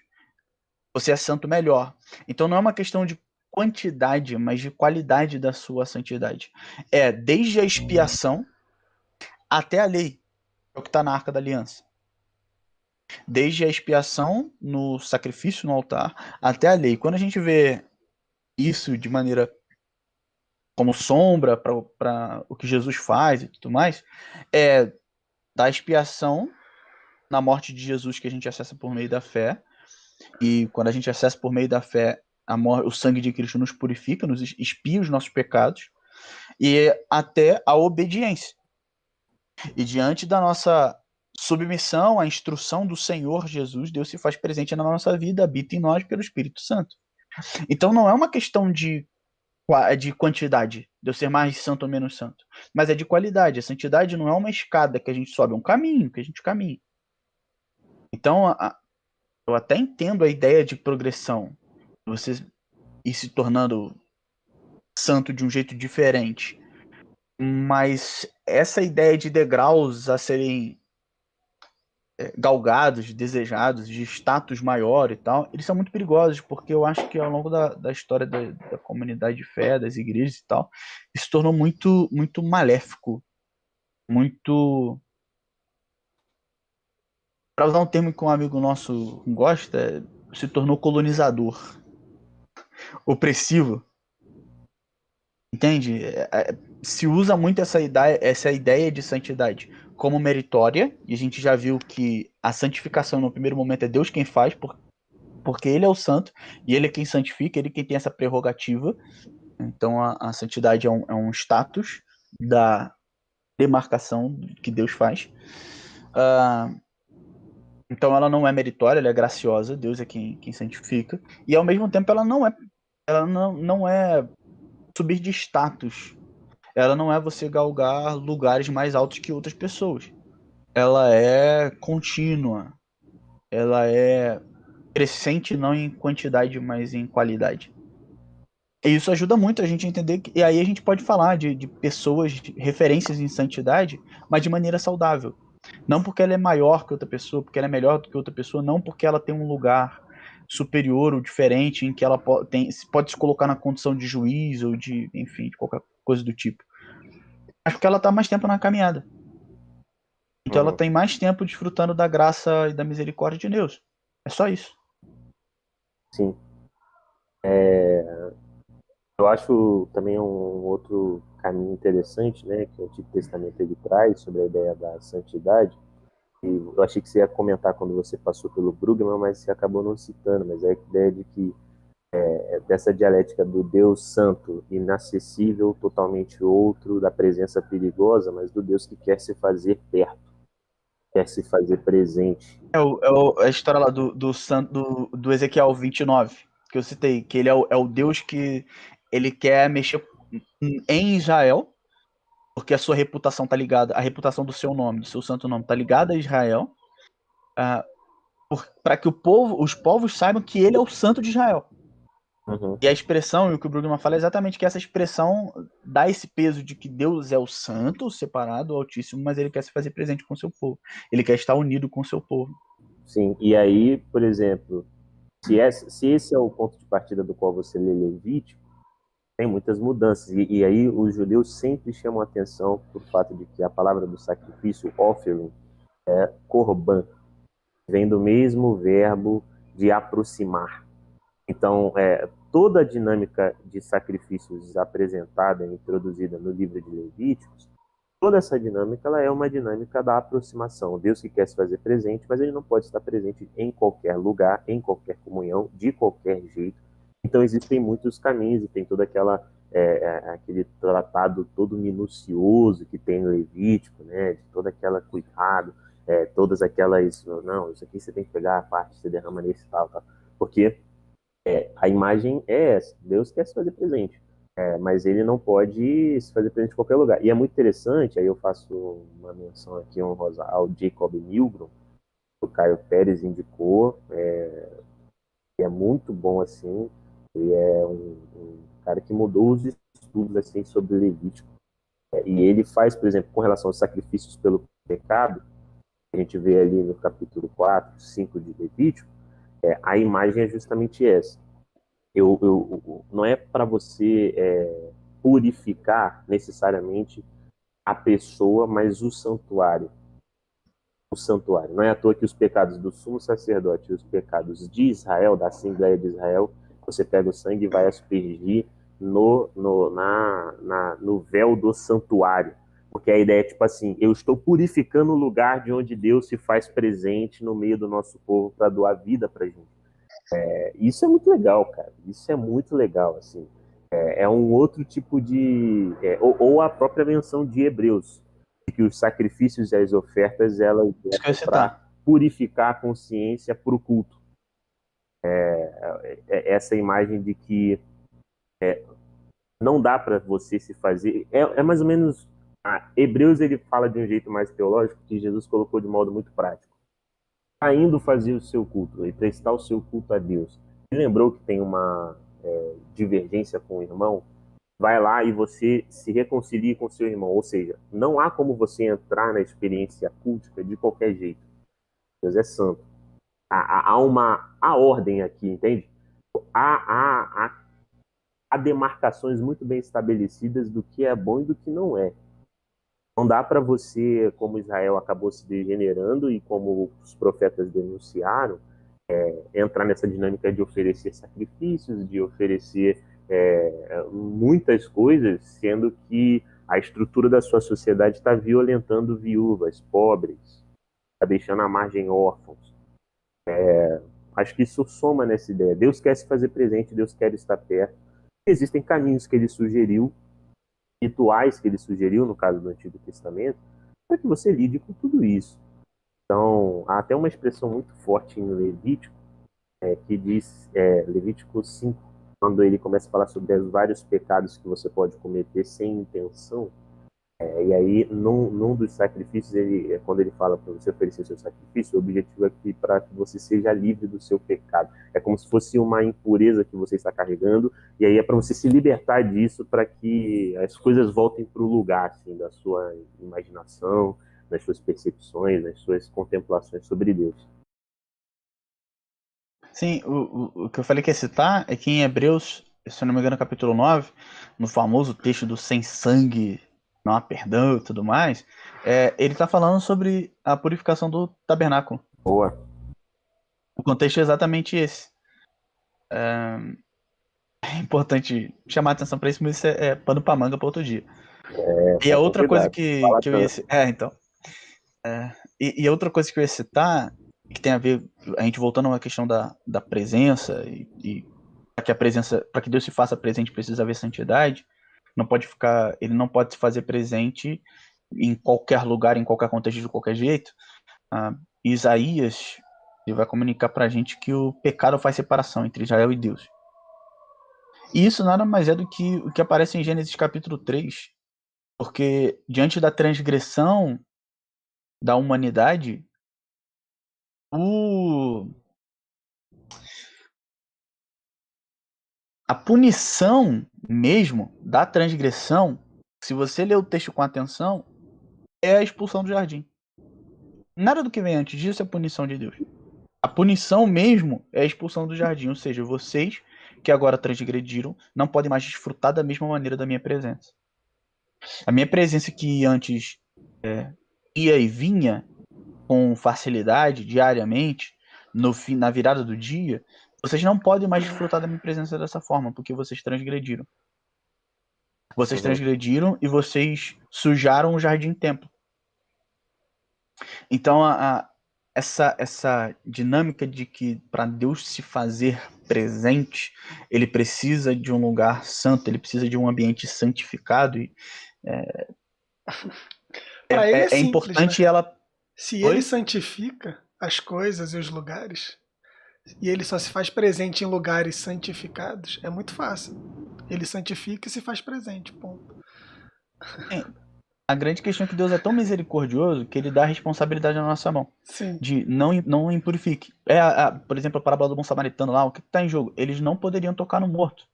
Você é santo melhor. Então não é uma questão de quantidade, mas de qualidade da sua santidade. É desde a expiação até a lei. É o que está na Arca da Aliança. Desde a expiação no sacrifício no altar até a lei. Quando a gente vê isso de maneira como sombra para o que Jesus faz e tudo mais, é da expiação na morte de Jesus que a gente acessa por meio da fé. E quando a gente acessa por meio da fé, o sangue de Cristo nos purifica, nos expia os nossos pecados, e até a obediência. E diante da nossa submissão à instrução do Senhor Jesus, Deus se faz presente na nossa vida, habita em nós pelo Espírito Santo. Então não é uma questão de quantidade, de eu ser mais santo ou menos santo, mas é de qualidade. A santidade não é uma escada que a gente sobe, é um caminho que a gente caminha. Então, eu até entendo a ideia de progressão, você ir se tornando santo de um jeito diferente, mas essa ideia de degraus a serem galgados, desejados, de status maior e tal, eles são muito perigosos, porque eu acho que ao longo da história da comunidade de fé, das igrejas e tal, isso se tornou muito, muito maléfico, muito... Para usar um termo que um amigo nosso gosta, se tornou colonizador, opressivo, entende? Se usa muito essa ideia de santidade como meritória, e a gente já viu que a santificação no primeiro momento é Deus quem faz, porque ele é o santo, e ele é quem santifica, ele é quem tem essa prerrogativa. Então a santidade é um status da demarcação que Deus faz. Então ela não é meritória, ela é graciosa, Deus é quem santifica, e ao mesmo tempo ela não é subir de status, ela não é você galgar lugares mais altos que outras pessoas. Ela é contínua, ela é crescente não em quantidade, mas em qualidade. E isso ajuda muito a gente a entender, e aí a gente pode falar de pessoas, de referências em santidade, mas de maneira saudável. Não porque ela é maior que outra pessoa, porque ela é melhor do que outra pessoa, não porque ela tem um lugar superior ou diferente em que ela pode se colocar na condição de juiz ou de, enfim, de qualquer coisa do tipo. Mas porque ela está mais tempo na caminhada. Então ela tem mais tempo desfrutando da graça e da misericórdia de Deus. É só isso. Sim. Eu acho também um outro caminho interessante, né, que o Antigo Testamento ele traz sobre a ideia da santidade. E eu achei que você ia comentar quando você passou pelo Brugman, mas você acabou não citando. Mas é a ideia de que dessa dialética do Deus santo, inacessível, totalmente outro, da presença perigosa, mas do Deus que quer se fazer perto, quer se fazer presente. A história lá do Ezequiel 29, que eu citei, que ele é o Deus que ele quer mexer em Israel, porque a sua reputação tá ligada, a reputação do seu nome, do seu santo nome, tá ligada a Israel, para que os povos saibam que ele é o santo de Israel. Uhum. E a expressão, e o que o Brugman fala é exatamente que essa expressão dá esse peso de que Deus é o santo, o separado, o altíssimo, mas ele quer se fazer presente com o seu povo. Ele quer estar unido com o seu povo. Sim, e aí, por exemplo, se esse é o ponto de partida do qual você lê Levítico, tem muitas mudanças. E aí os judeus sempre chamam a atenção por fato de que a palavra do sacrifício, offering, é korban, vem do mesmo verbo de aproximar. Então, toda a dinâmica de sacrifícios apresentada e introduzida no livro de Levíticos, toda essa dinâmica ela é uma dinâmica da aproximação. Deus que quer se fazer presente, mas ele não pode estar presente em qualquer lugar, em qualquer comunhão, de qualquer jeito. Então, existem muitos caminhos e tem toda aquele tratado todo minucioso que tem no Levítico, né, de todo aquele cuidado, todas aquelas, não, isso aqui você tem que pegar a parte que você derrama nesse tal, porque a imagem é essa, Deus quer se fazer presente, mas ele não pode se fazer presente em qualquer lugar. E é muito interessante, aí eu faço uma menção aqui honrosa ao Jacob Milgrom, que o Caio Pérez indicou, que é muito bom assim, ele é um cara que mudou os estudos assim, sobre Levítico, e ele faz, por exemplo, com relação aos sacrifícios pelo pecado, a gente vê ali no capítulo 4, 5 de Levítico, a imagem é justamente essa. Não é para você purificar necessariamente a pessoa, mas o santuário. O santuário. Não é à toa que os pecados do sumo sacerdote e os pecados de Israel, da Assembleia de Israel, você pega o sangue e vai aspergir no véu do santuário. Porque a ideia é tipo assim, eu estou purificando o lugar de onde Deus se faz presente no meio do nosso povo para doar vida para a gente. Isso é muito legal, cara. Isso é muito legal, assim. É um outro tipo de... ou a própria menção de Hebreus, de que os sacrifícios e as ofertas, elas vêm para purificar a consciência para o culto. Essa imagem de que não dá para você se fazer... É mais ou menos... Hebreus, ele fala de um jeito mais teológico, que Jesus colocou de modo muito prático. Indo fazer o seu culto e prestar o seu culto a Deus, e lembrou que tem uma divergência com o irmão, vai lá e você se reconcilie com o seu irmão. Ou seja, não há como você entrar na experiência cultica de qualquer jeito. Deus é santo. Há ordem aqui, entende? Há demarcações muito bem estabelecidas do que é bom e do que não é. Não dá para você, como Israel acabou se degenerando e como os profetas denunciaram, entrar nessa dinâmica de oferecer sacrifícios, de oferecer muitas coisas, sendo que a estrutura da sua sociedade está violentando viúvas, pobres, está deixando à margem órfãos. Acho que isso soma nessa ideia. Deus quer se fazer presente, Deus quer estar perto. Existem caminhos que ele sugeriu, rituais que ele sugeriu, no caso do Antigo Testamento, para que você lide com tudo isso. Então, há até uma expressão muito forte em Levítico, que diz, Levítico 5, quando ele começa a falar sobre os vários pecados que você pode cometer sem intenção. E aí, num dos sacrifícios, quando ele fala para você oferecer seu sacrifício, o objetivo é para que você seja livre do seu pecado. É como se fosse uma impureza que você está carregando, e aí é para você se libertar disso, para que as coisas voltem para o lugar, assim, da sua imaginação, das suas percepções, das suas contemplações sobre Deus. Sim, o que eu falei que ia citar é que em Hebreus, se eu não me engano, capítulo 9, no famoso texto do sem sangue não há perdão e tudo mais, ele está falando sobre a purificação do tabernáculo. Boa. O contexto é exatamente esse. É importante chamar atenção para isso, mas isso é pano para manga para outro dia. E a outra coisa que eu ia citar. Então. E outra coisa que eu ia citar, que tem a ver, a gente voltando a uma questão da presença, e para que Deus se faça presente precisa haver santidade. Ele não pode se fazer presente em qualquer lugar, em qualquer contexto, de qualquer jeito. Isaías, ele vai comunicar para a gente que o pecado faz separação entre Israel e Deus. E isso nada mais é do que o que aparece em Gênesis capítulo 3, porque diante da transgressão da humanidade, a punição mesmo da transgressão, se você ler o texto com atenção, é a expulsão do jardim. Nada do que vem antes disso é punição de Deus. A punição mesmo é a expulsão do jardim, ou seja, vocês que agora transgrediram não podem mais desfrutar da mesma maneira da minha presença. A minha presença que antes ia e vinha com facilidade, diariamente, na virada do dia, vocês não podem mais desfrutar da minha presença dessa forma, porque vocês transgrediram. Vocês transgrediram e vocês sujaram o jardim-templo. Então, essa dinâmica de que para Deus se fazer presente, ele precisa de um lugar santo, ele precisa de um ambiente santificado. E Para ele é simples, importante, né? ela... Se ele santifica as coisas e os lugares, e ele só se faz presente em lugares santificados, é muito fácil. Ele santifica e se faz presente, ponto. A grande questão é que Deus é tão misericordioso que ele dá a responsabilidade na nossa mão. Sim. De não impurifique. Por exemplo, a parábola do bom samaritano lá, o que está em jogo? Eles não poderiam tocar no morto.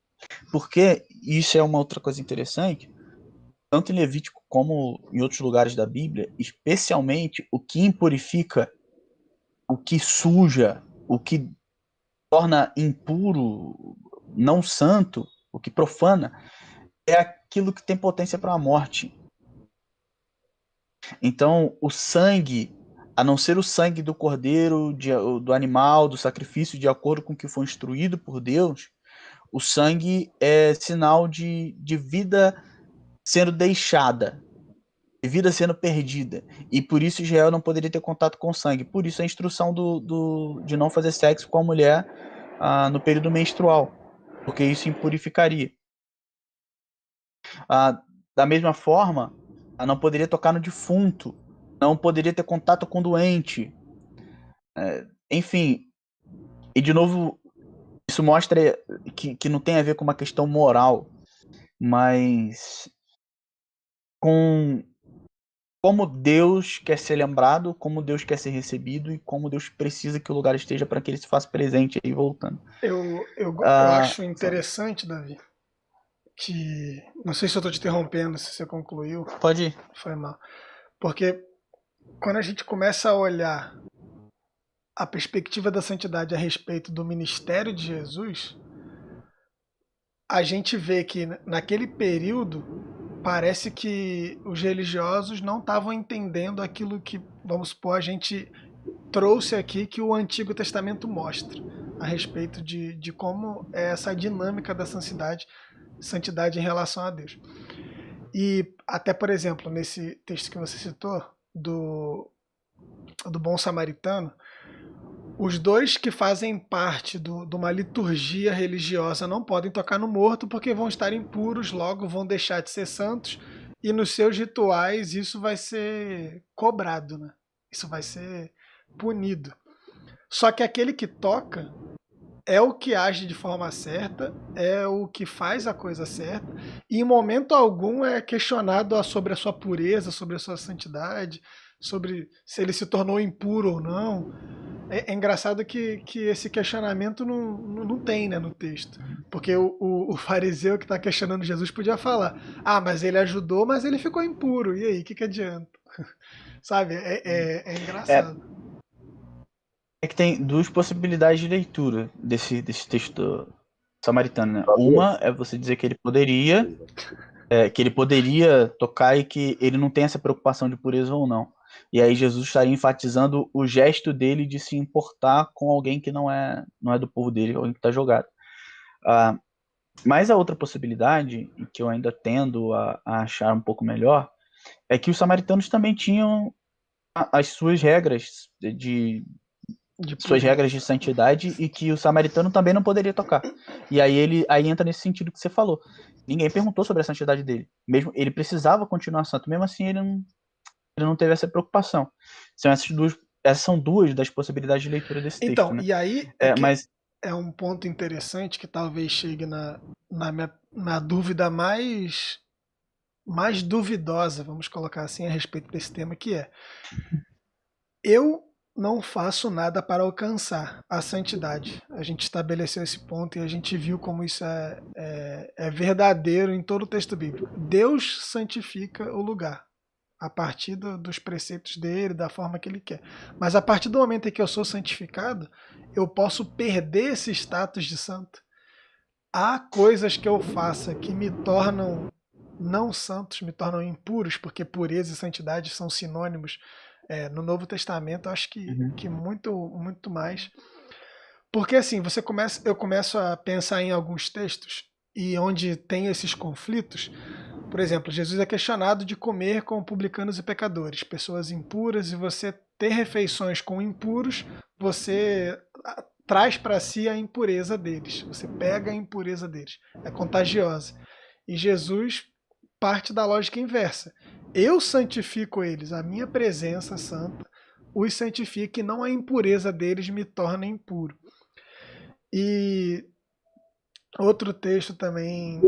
Porque isso é uma outra coisa interessante, tanto em Levítico como em outros lugares da Bíblia, especialmente o que impurifica, o que suja, o que torna impuro, não santo, o que profana, é aquilo que tem potência para a morte. Então, o sangue, a não ser o sangue do cordeiro, do animal, do sacrifício, de acordo com o que foi instruído por Deus, o sangue é sinal de vida sendo deixada, de vida sendo perdida. E por isso Israel não poderia ter contato com o sangue. Por isso a instrução de não fazer sexo com a mulher no período menstrual, porque isso impurificaria. Da mesma forma, não poderia tocar no defunto, não poderia ter contato com o doente. Enfim, e de novo, isso mostra que não tem a ver com uma questão moral, mas com como Deus quer ser lembrado, como Deus quer ser recebido e como Deus precisa que o lugar esteja para que ele se faça presente aí voltando. Eu acho interessante, Davi, que... Não sei se eu estou te interrompendo, se você concluiu. Pode ir. Foi mal. Porque quando a gente começa a olhar a perspectiva da santidade a respeito do ministério de Jesus, a gente vê que naquele período parece que os religiosos não estavam entendendo aquilo que, vamos supor, a gente trouxe aqui que o Antigo Testamento mostra a respeito de como é essa dinâmica da santidade em relação a Deus. E até, por exemplo, nesse texto que você citou, do bom samaritano, os dois que fazem parte de uma liturgia religiosa não podem tocar no morto porque vão estar impuros, logo vão deixar de ser santos, e nos seus rituais isso vai ser cobrado, né? Isso vai ser punido. Só que aquele que toca é o que age de forma certa, é o que faz a coisa certa, e em momento algum é questionado sobre a sua pureza, sobre a sua santidade, sobre se ele se tornou impuro ou não. É engraçado que esse questionamento não tem, né, no texto. Porque o fariseu que está questionando Jesus podia falar: ah, mas ele ajudou, mas ele ficou impuro. E aí, o que adianta? Sabe? É engraçado. É que tem duas possibilidades de leitura desse texto samaritano, né? Uma é você dizer que ele poderia tocar e que ele não tem essa preocupação de pureza ou não. E aí Jesus estaria enfatizando o gesto dele de se importar com alguém que não é do povo dele, alguém que está jogado. Mas a outra possibilidade, e que eu ainda tendo a achar um pouco melhor, é que os samaritanos também tinham as suas regras suas regras de santidade, e que o samaritano também não poderia tocar. E aí entra nesse sentido que você falou. Ninguém perguntou sobre a santidade dele. Mesmo ele precisava continuar santo, mesmo assim ele não teve essa preocupação. São essas são duas das possibilidades de leitura desse texto. Então, né? e aí é um ponto interessante que talvez chegue na minha dúvida mais duvidosa, vamos colocar assim, a respeito desse tema, que é: eu não faço nada para alcançar a santidade. A gente estabeleceu esse ponto e a gente viu como isso é verdadeiro em todo o texto bíblico. Deus santifica o lugar a partir dos preceitos dele, da forma que ele quer. Mas a partir do momento em que eu sou santificado, eu posso perder esse status de santo. Há coisas que eu faça que me tornam não santos, me tornam impuros, porque pureza e santidade são sinônimos. No Novo Testamento, eu acho que muito, muito mais. Porque assim, eu começo a pensar em alguns textos e onde tem esses conflitos. Por exemplo, Jesus é questionado de comer com publicanos e pecadores, pessoas impuras, e você ter refeições com impuros, você traz para si a impureza deles. Você pega a impureza deles. É contagiosa. E Jesus parte da lógica inversa. Eu santifico eles, a minha presença santa os santifica, e não a impureza deles me torna impuro. E outro texto também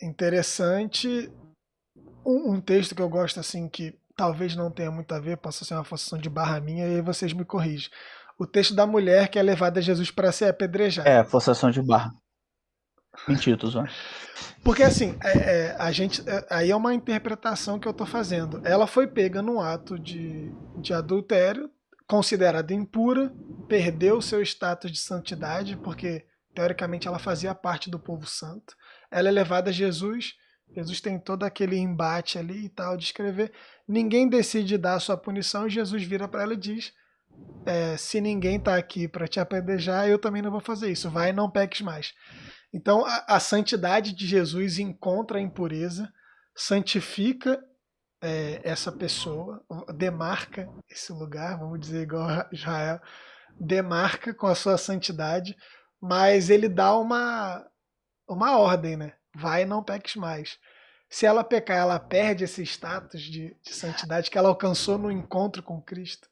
interessante, um texto que eu gosto assim, que talvez não tenha muito a ver, possa ser uma forçação de barra minha, e aí vocês me corrigem. O texto da mulher que é levada a Jesus para ser apedrejada. Forçação de barra. Mentira, tô zoando. Porque assim, aí é uma interpretação que eu estou fazendo. Ela foi pega num ato de adultério, considerada impura, perdeu seu status de santidade, porque teoricamente ela fazia parte do povo santo. Ela é levada a Jesus. Jesus tem todo aquele embate ali e tal de escrever. Ninguém decide dar a sua punição e Jesus vira para ela e diz: se ninguém está aqui para te apedrejar, eu também não vou fazer isso. Vai e não peques mais. Então a santidade de Jesus encontra a impureza, santifica essa pessoa, demarca esse lugar, vamos dizer igual a Israel, demarca com a sua santidade, mas ele dá uma ordem, né? Vai e não peques mais. Se ela pecar, ela perde esse status de santidade que ela alcançou no encontro com Cristo.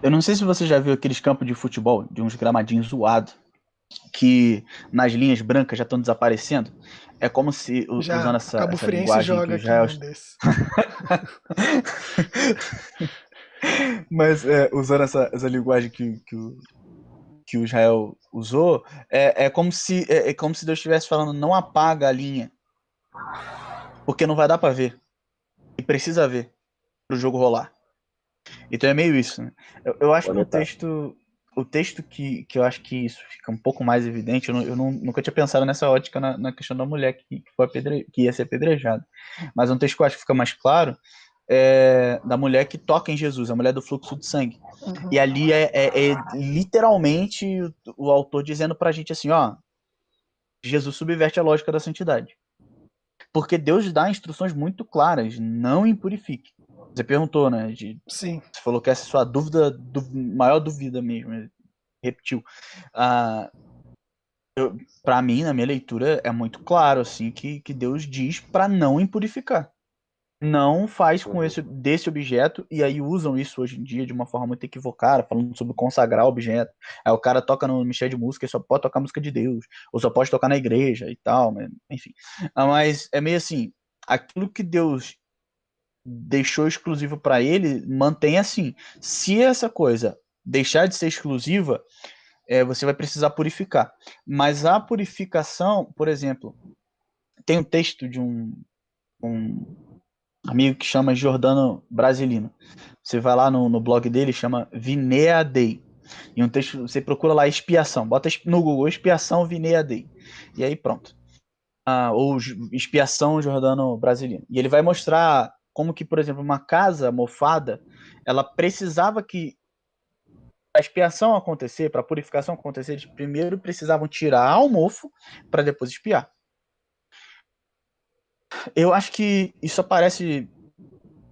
Eu não sei se você já viu aqueles campos de futebol, de uns gramadinhos zoados, que nas linhas brancas já estão desaparecendo. É como se, usando essa linguagem joga que o Israel... Mas usando essa linguagem que o Israel usou, é como se Deus estivesse falando: não apaga a linha, porque não vai dar para ver, e precisa ver para o jogo rolar. Então é meio isso, né? Eu acho que Conectar. o texto que eu acho que isso fica um pouco mais evidente, nunca tinha pensado nessa ótica na questão da mulher que ia ser apedrejada. Mas um texto que eu acho que fica mais claro é da mulher que toca em Jesus, a mulher do fluxo de sangue. E ali é literalmente o autor dizendo pra gente assim, ó, Jesus subverte a lógica da santidade. Porque Deus dá instruções muito claras, não impurifique. Você perguntou, né? Sim. Você falou que essa é a sua dúvida, maior dúvida mesmo. Repetiu. Ah, para mim, na minha leitura, é muito claro assim que Deus diz para não impurificar. Não faz com desse objeto, e aí usam isso hoje em dia de uma forma muito equivocada, falando sobre consagrar o objeto. Aí o cara toca no Ministério de Música e só pode tocar música de Deus, ou só pode tocar na igreja e tal, enfim. Mas é meio assim, aquilo que Deus deixou exclusivo para ele, mantém assim. Se essa coisa deixar de ser exclusiva, você vai precisar purificar. Mas a purificação, por exemplo, tem um texto de um amigo que chama Giordano Brasilino. Você vai lá no blog dele, chama Vinea Dei. E um texto, você procura lá expiação, bota no Google expiação Vinea Dei. E aí pronto. Ou expiação Giordano Brasilino. E ele vai mostrar como que, por exemplo, uma casa mofada, ela precisava que a expiação acontecer, para a purificação acontecer, eles primeiro precisavam tirar o mofo para depois expiar. Eu acho que isso aparece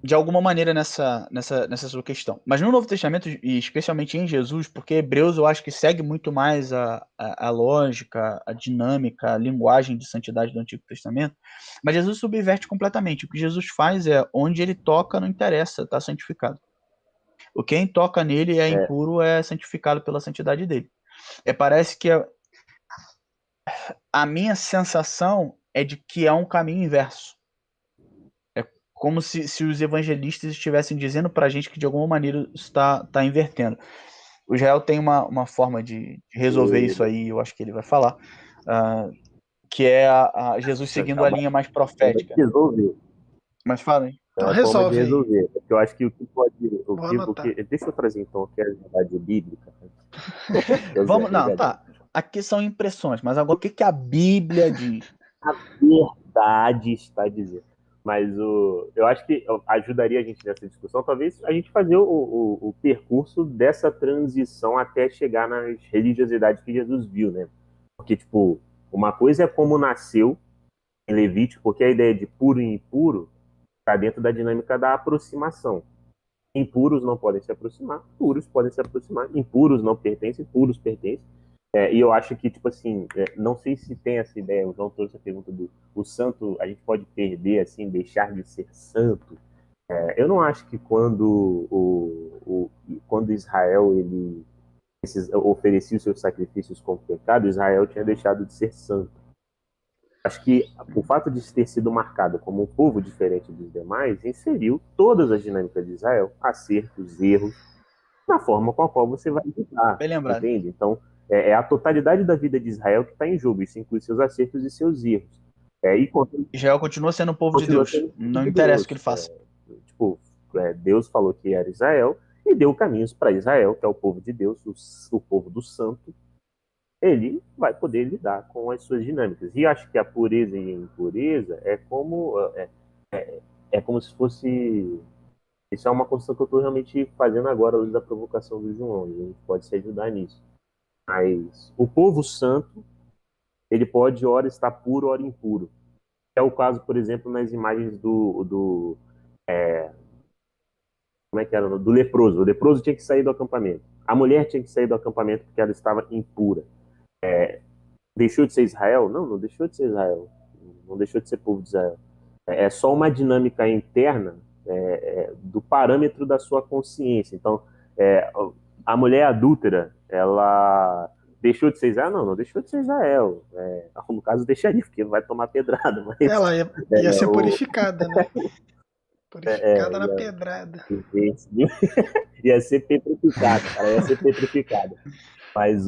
de alguma maneira nessa sua questão. Mas no Novo Testamento, e especialmente em Jesus, porque Hebreus eu acho que segue muito mais a lógica, a dinâmica, a linguagem de santidade do Antigo Testamento, mas Jesus subverte completamente. O que Jesus faz é, onde ele toca não interessa, está santificado. O quem toca nele é impuro é santificado pela santidade dele. Parece que a minha sensação é de que é um caminho inverso. É como se os evangelistas estivessem dizendo para a gente que de alguma maneira está invertendo. O Israel tem uma forma de resolver isso aí, eu acho que ele vai falar, que é Jesus seguindo a linha mais profética. Resolver. Mas fala, hein? Então É a forma de resolve aí. resolver. Porque eu acho que o que pode. Vou anotar. Deixa eu trazer então aqui a verdade bíblica. Vamos, não, tá. Aqui são impressões, mas agora o que a Bíblia diz? A verdade está dizendo. Mas eu acho que ajudaria a gente nessa discussão, talvez a gente fazer o percurso dessa transição até chegar nas religiosidades que Jesus viu, né? Porque, tipo, uma coisa é como nasceu em Levítico, porque a ideia de puro e impuro está dentro da dinâmica da aproximação. Impuros não podem se aproximar, puros podem se aproximar, impuros não pertencem, puros pertencem. E eu acho que, tipo assim, não sei se tem essa ideia, o João trouxe a pergunta do o santo, a gente pode perder, assim, deixar de ser santo. Eu não acho que quando Israel ele oferecia os seus sacrifícios como pecado, Israel tinha deixado de ser santo. Acho que o fato de ter sido marcado como um povo diferente dos demais inseriu todas as dinâmicas de Israel, acertos, erros, na forma com a qual você vai lidar, Bem lembrado. entende? Então, é a totalidade da vida de Israel que está em jogo. Isso inclui seus acertos e seus erros. Israel continua sendo o povo de Deus. Não interessa o que ele faça. Deus falou que era Israel e deu caminhos para Israel, que é o povo de Deus, o povo do santo. Ele vai poder lidar com as suas dinâmicas. E acho que a pureza e a impureza é como se fosse. Isso é uma construção que eu estou realmente fazendo agora, à luz da provocação do João. A gente pode se ajudar nisso. Mas o povo santo, ele pode, ora, estar puro, ora impuro. É o caso, por exemplo, nas imagens como é que era? Do leproso. O leproso tinha que sair do acampamento. A mulher tinha que sair do acampamento porque ela estava impura. Deixou de ser Israel? Não, não deixou de ser Israel. Não deixou de ser povo de Israel. É só uma dinâmica interna do parâmetro da sua consciência. Então, a mulher adúltera, ela deixou de ser Israel? Não, não deixou de ser Israel. No caso, deixaria, porque não vai tomar pedrada. Mas, ela ia ser purificada, né? Purificada na pedrada. Ia ser petrificada, cara, ia ser petrificada. Mas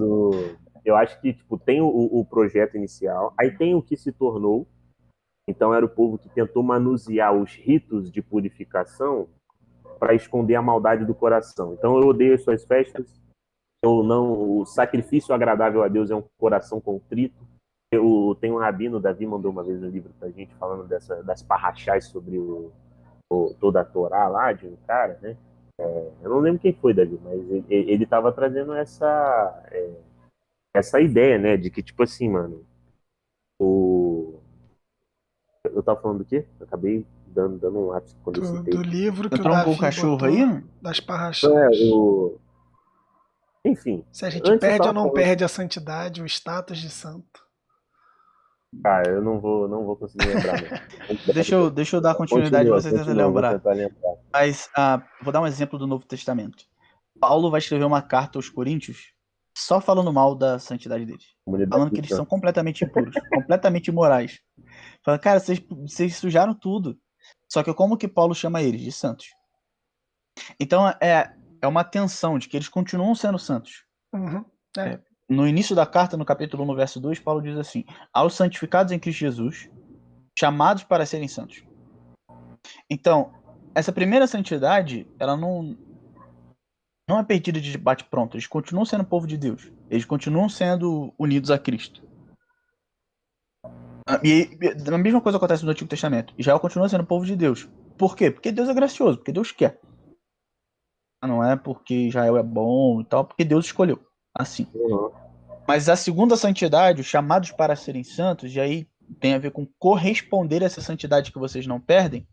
eu acho que tipo, tem o projeto inicial, aí tem o que se tornou. Então era o povo que tentou manusear os ritos de purificação para esconder a maldade do coração. Então eu odeio as suas festas. O sacrifício agradável a Deus é um coração contrito. Eu tenho um rabino, Davi mandou uma vez um livro pra gente falando das parrachás sobre toda a Torá lá de um cara, né? Eu não lembro quem foi, Davi, mas ele tava trazendo essa ideia, né? De que, tipo assim, mano, eu tava falando do quê? Eu acabei dando um lápis quando eu citei. Do livro que o Trombou o Davi cachorro botou aí, mano? das Então, parrachas. enfim, Se a gente antes eu perde ou tava não falando, perde a santidade, o status de santo. cara, eu não vou conseguir lembrar, não. Deixa eu dar continuidade e você tenta Vou lembrar. tentar lembrar. Mas vou dar um exemplo do Novo Testamento. Paulo vai escrever uma carta aos Coríntios só falando mal da santidade deles. Comunidade Falando que eles são completamente impuros, completamente imorais. Fala, cara, vocês sujaram tudo. Só que como que Paulo chama eles? De santos. Então é uma tensão de que eles continuam sendo santos. Uhum. No início da carta, no capítulo 1, no verso 2, Paulo diz assim: aos santificados em Cristo Jesus, chamados para serem santos. Então, essa primeira santidade, ela não é perdida de bate pronto. Eles continuam sendo povo de Deus. Eles continuam sendo unidos a Cristo. E a mesma coisa acontece no Antigo Testamento. Israel continua sendo povo de Deus. Por quê? Porque Deus é gracioso, porque Deus quer. Não é porque Israel é bom e tal, porque Deus escolheu. Assim. Uhum. Mas a segunda santidade, os chamados para serem santos, e aí tem a ver com corresponder a essa santidade que vocês não perdem,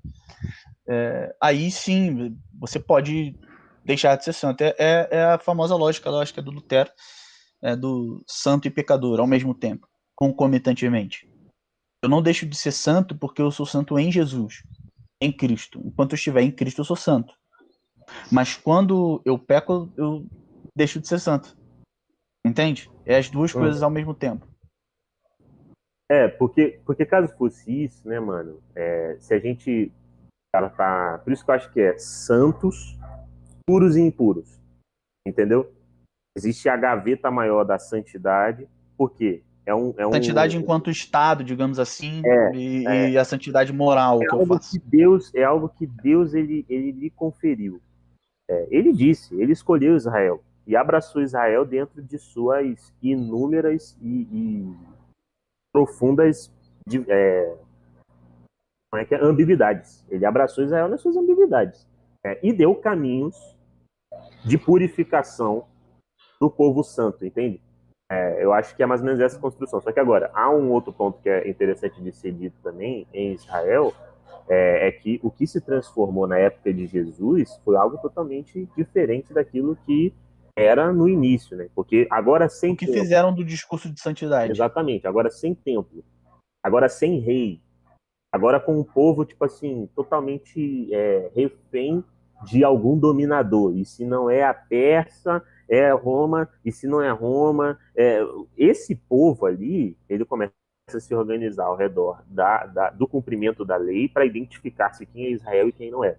aí sim você pode deixar de ser santo. É a famosa lógica do Lutero, do santo e pecador ao mesmo tempo, concomitantemente. Eu não deixo de ser santo porque eu sou santo em Jesus, em Cristo. Enquanto eu estiver em Cristo, eu sou santo. Mas quando eu peco, eu deixo de ser santo. Entende? É as duas coisas ao mesmo tempo. Porque caso fosse isso, né, mano, se a gente, cara, tá, por isso que eu acho que é santos, puros e impuros, entendeu? Existe a gaveta maior da santidade, porque Santidade enquanto estado, digamos assim, é e a santidade moral que eu algo faço. que Deus ele lhe conferiu. Ele disse, ele escolheu Israel e abraçou Israel dentro de suas inúmeras e profundas ambiguidades. Ele abraçou Israel nas suas ambiguidades e deu caminhos de purificação do povo santo, entende? Eu acho que é mais ou menos essa construção. Só que agora, há um outro ponto que é interessante de ser dito também em Israel, é que o que se transformou na época de Jesus foi algo totalmente diferente daquilo que era no início, né? Porque agora sem O que templo, fizeram do discurso de santidade? exatamente, agora sem templo, agora sem rei, agora com um povo, tipo assim, totalmente refém de algum dominador. E se não é a Pérsia, é Roma. E se não é Roma, esse povo ali, ele começa a se organizar ao redor do cumprimento da lei para identificar-se quem é Israel e quem não é.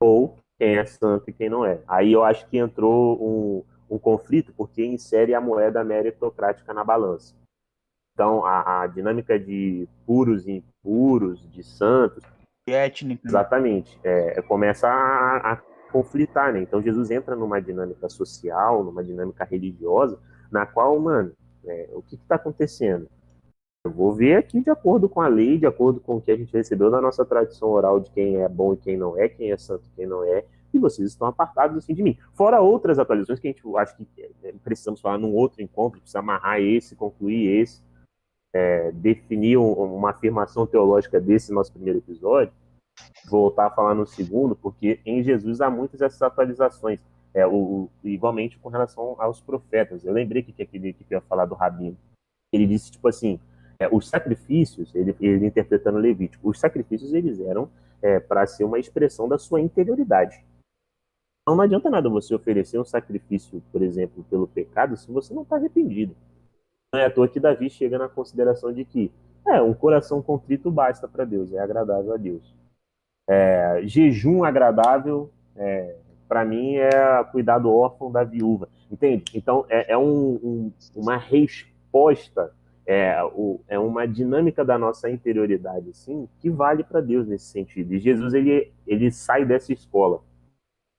Ou quem é santo e quem não é. Aí eu acho que entrou um conflito, porque insere a moeda meritocrática na balança. Então, a dinâmica de puros e impuros, de santos, Étnica. exatamente, começa a conflitar, né? Então, Jesus entra numa dinâmica social, numa dinâmica religiosa, na qual, mano, o que está acontecendo? Eu vou ver aqui de acordo com a lei, de acordo com o que a gente recebeu da nossa tradição oral de quem é bom e quem não é, quem é santo e quem não é, e vocês estão apartados assim de mim. Fora outras atualizações que a gente acho que precisamos falar num outro encontro, precisa amarrar esse, concluir esse, definir uma afirmação teológica desse nosso primeiro episódio, voltar a falar no segundo, porque em Jesus há muitas dessas atualizações, igualmente com relação aos profetas. Eu lembrei que eu ia falar do Rabino. Ele disse, tipo assim, os sacrifícios, ele interpretando Levítico, os sacrifícios eles eram para ser uma expressão da sua interioridade. Então não adianta nada você oferecer um sacrifício, por exemplo, pelo pecado, se você não está arrependido. Não é à toa que Davi chega na consideração de que um coração contrito basta para Deus, é agradável a Deus. Jejum agradável, para mim, é cuidar do órfão da viúva, entende? Então, uma resposta, uma dinâmica da nossa interioridade, assim, que vale para Deus nesse sentido. E Jesus, ele sai dessa escola.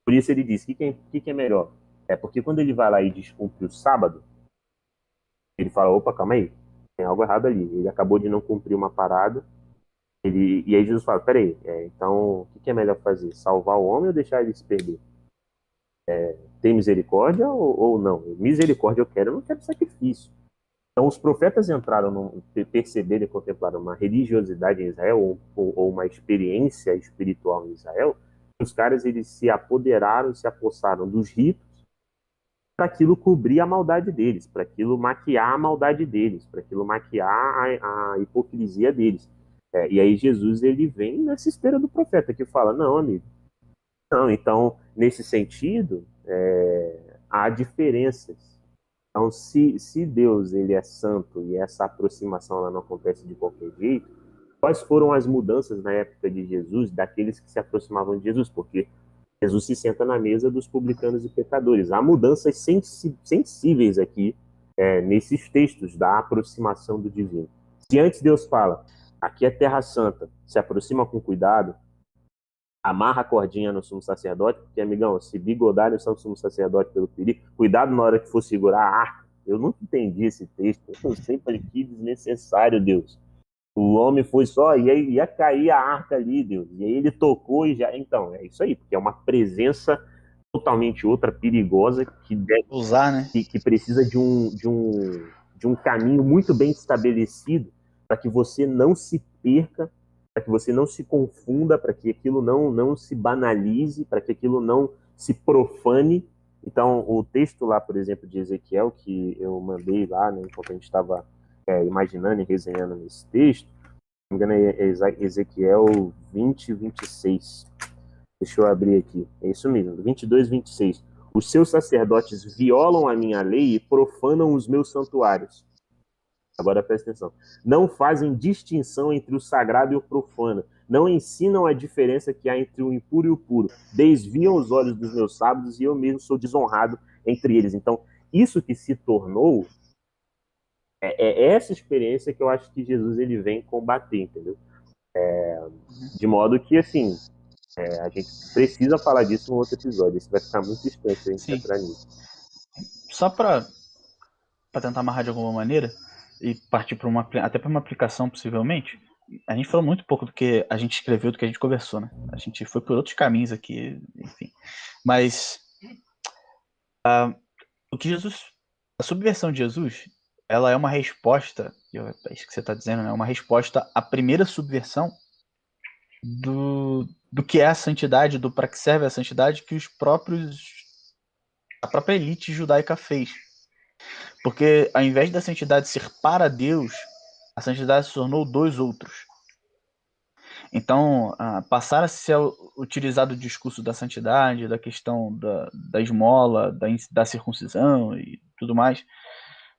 Por isso ele diz, o que é melhor? É porque quando ele vai lá e descumpre o sábado, ele fala, opa, calma aí, tem algo errado ali. Ele acabou de não cumprir uma parada, e aí Jesus fala, peraí, então o que é melhor fazer? Salvar o homem ou deixar ele se perder? Tem misericórdia ou não? Misericórdia eu quero, eu não quero sacrifício. Então os profetas entraram, perceberam e contemplaram uma religiosidade em Israel, ou uma experiência espiritual em Israel. Os caras eles se apoderaram, se apossaram dos ritos para aquilo cobrir a maldade deles, para aquilo maquiar a maldade deles, para aquilo maquiar a hipocrisia deles. E aí Jesus ele vem nessa esteira do profeta que fala, não, amigo, não. Então nesse sentido há diferenças. Então se Deus ele é santo e essa aproximação ela não acontece de qualquer jeito, quais foram as mudanças na época de Jesus daqueles que se aproximavam de Jesus? Porque Jesus se senta na mesa dos publicanos e pecadores. Há mudanças sensíveis aqui nesses textos da aproximação do divino. Se antes Deus fala, aqui é Terra Santa, se aproxima com cuidado, amarra a cordinha no sumo sacerdote, porque, amigão, se bigodar no sumo sacerdote pelo perigo, cuidado na hora que for segurar a arca. Eu nunca entendi esse texto. Eu sempre falei, que desnecessário, Deus. O homem foi só, e aí ia cair a arca ali, Deus. E aí ele tocou e já. Então, é isso aí, porque é uma presença totalmente outra, perigosa, que deve Usar, né? que precisa de um caminho muito bem estabelecido para que você não se perca, para que você não se confunda, para que aquilo não se banalize, para que aquilo não se profane. Então, o texto lá, por exemplo, de Ezequiel, que eu mandei lá, né, enquanto a gente estava imaginando e resenhando nesse texto, se não me engano é Ezequiel 20, 26. Deixa eu abrir aqui. É isso mesmo, 22, 26. Os seus sacerdotes violam a minha lei e profanam os meus santuários. Agora presta atenção. Não fazem distinção entre o sagrado e o profano. Não ensinam a diferença que há entre o impuro e o puro. Desviam os olhos dos meus sábados e eu mesmo sou desonrado entre eles. Então, isso que se tornou é essa experiência que eu acho que Jesus ele vem combater, entendeu? De modo que, assim, a gente precisa falar disso em outro episódio. Isso vai ficar muito extenso se a gente entrar nisso. Só para tentar amarrar de alguma maneira e partir para até para uma aplicação possivelmente, a gente falou muito pouco do que a gente escreveu, do que a gente conversou, né? A gente foi por outros caminhos aqui, enfim. Mas o que a subversão de Jesus, ela é uma resposta, é isso que você está dizendo, né? Uma resposta à primeira subversão do que é a santidade, do para que serve a santidade que a própria elite judaica fez. Porque ao invés da santidade ser para Deus, a santidade se tornou dois outros. Então, passar a ser utilizado o discurso da santidade, da questão da esmola, da circuncisão e tudo mais,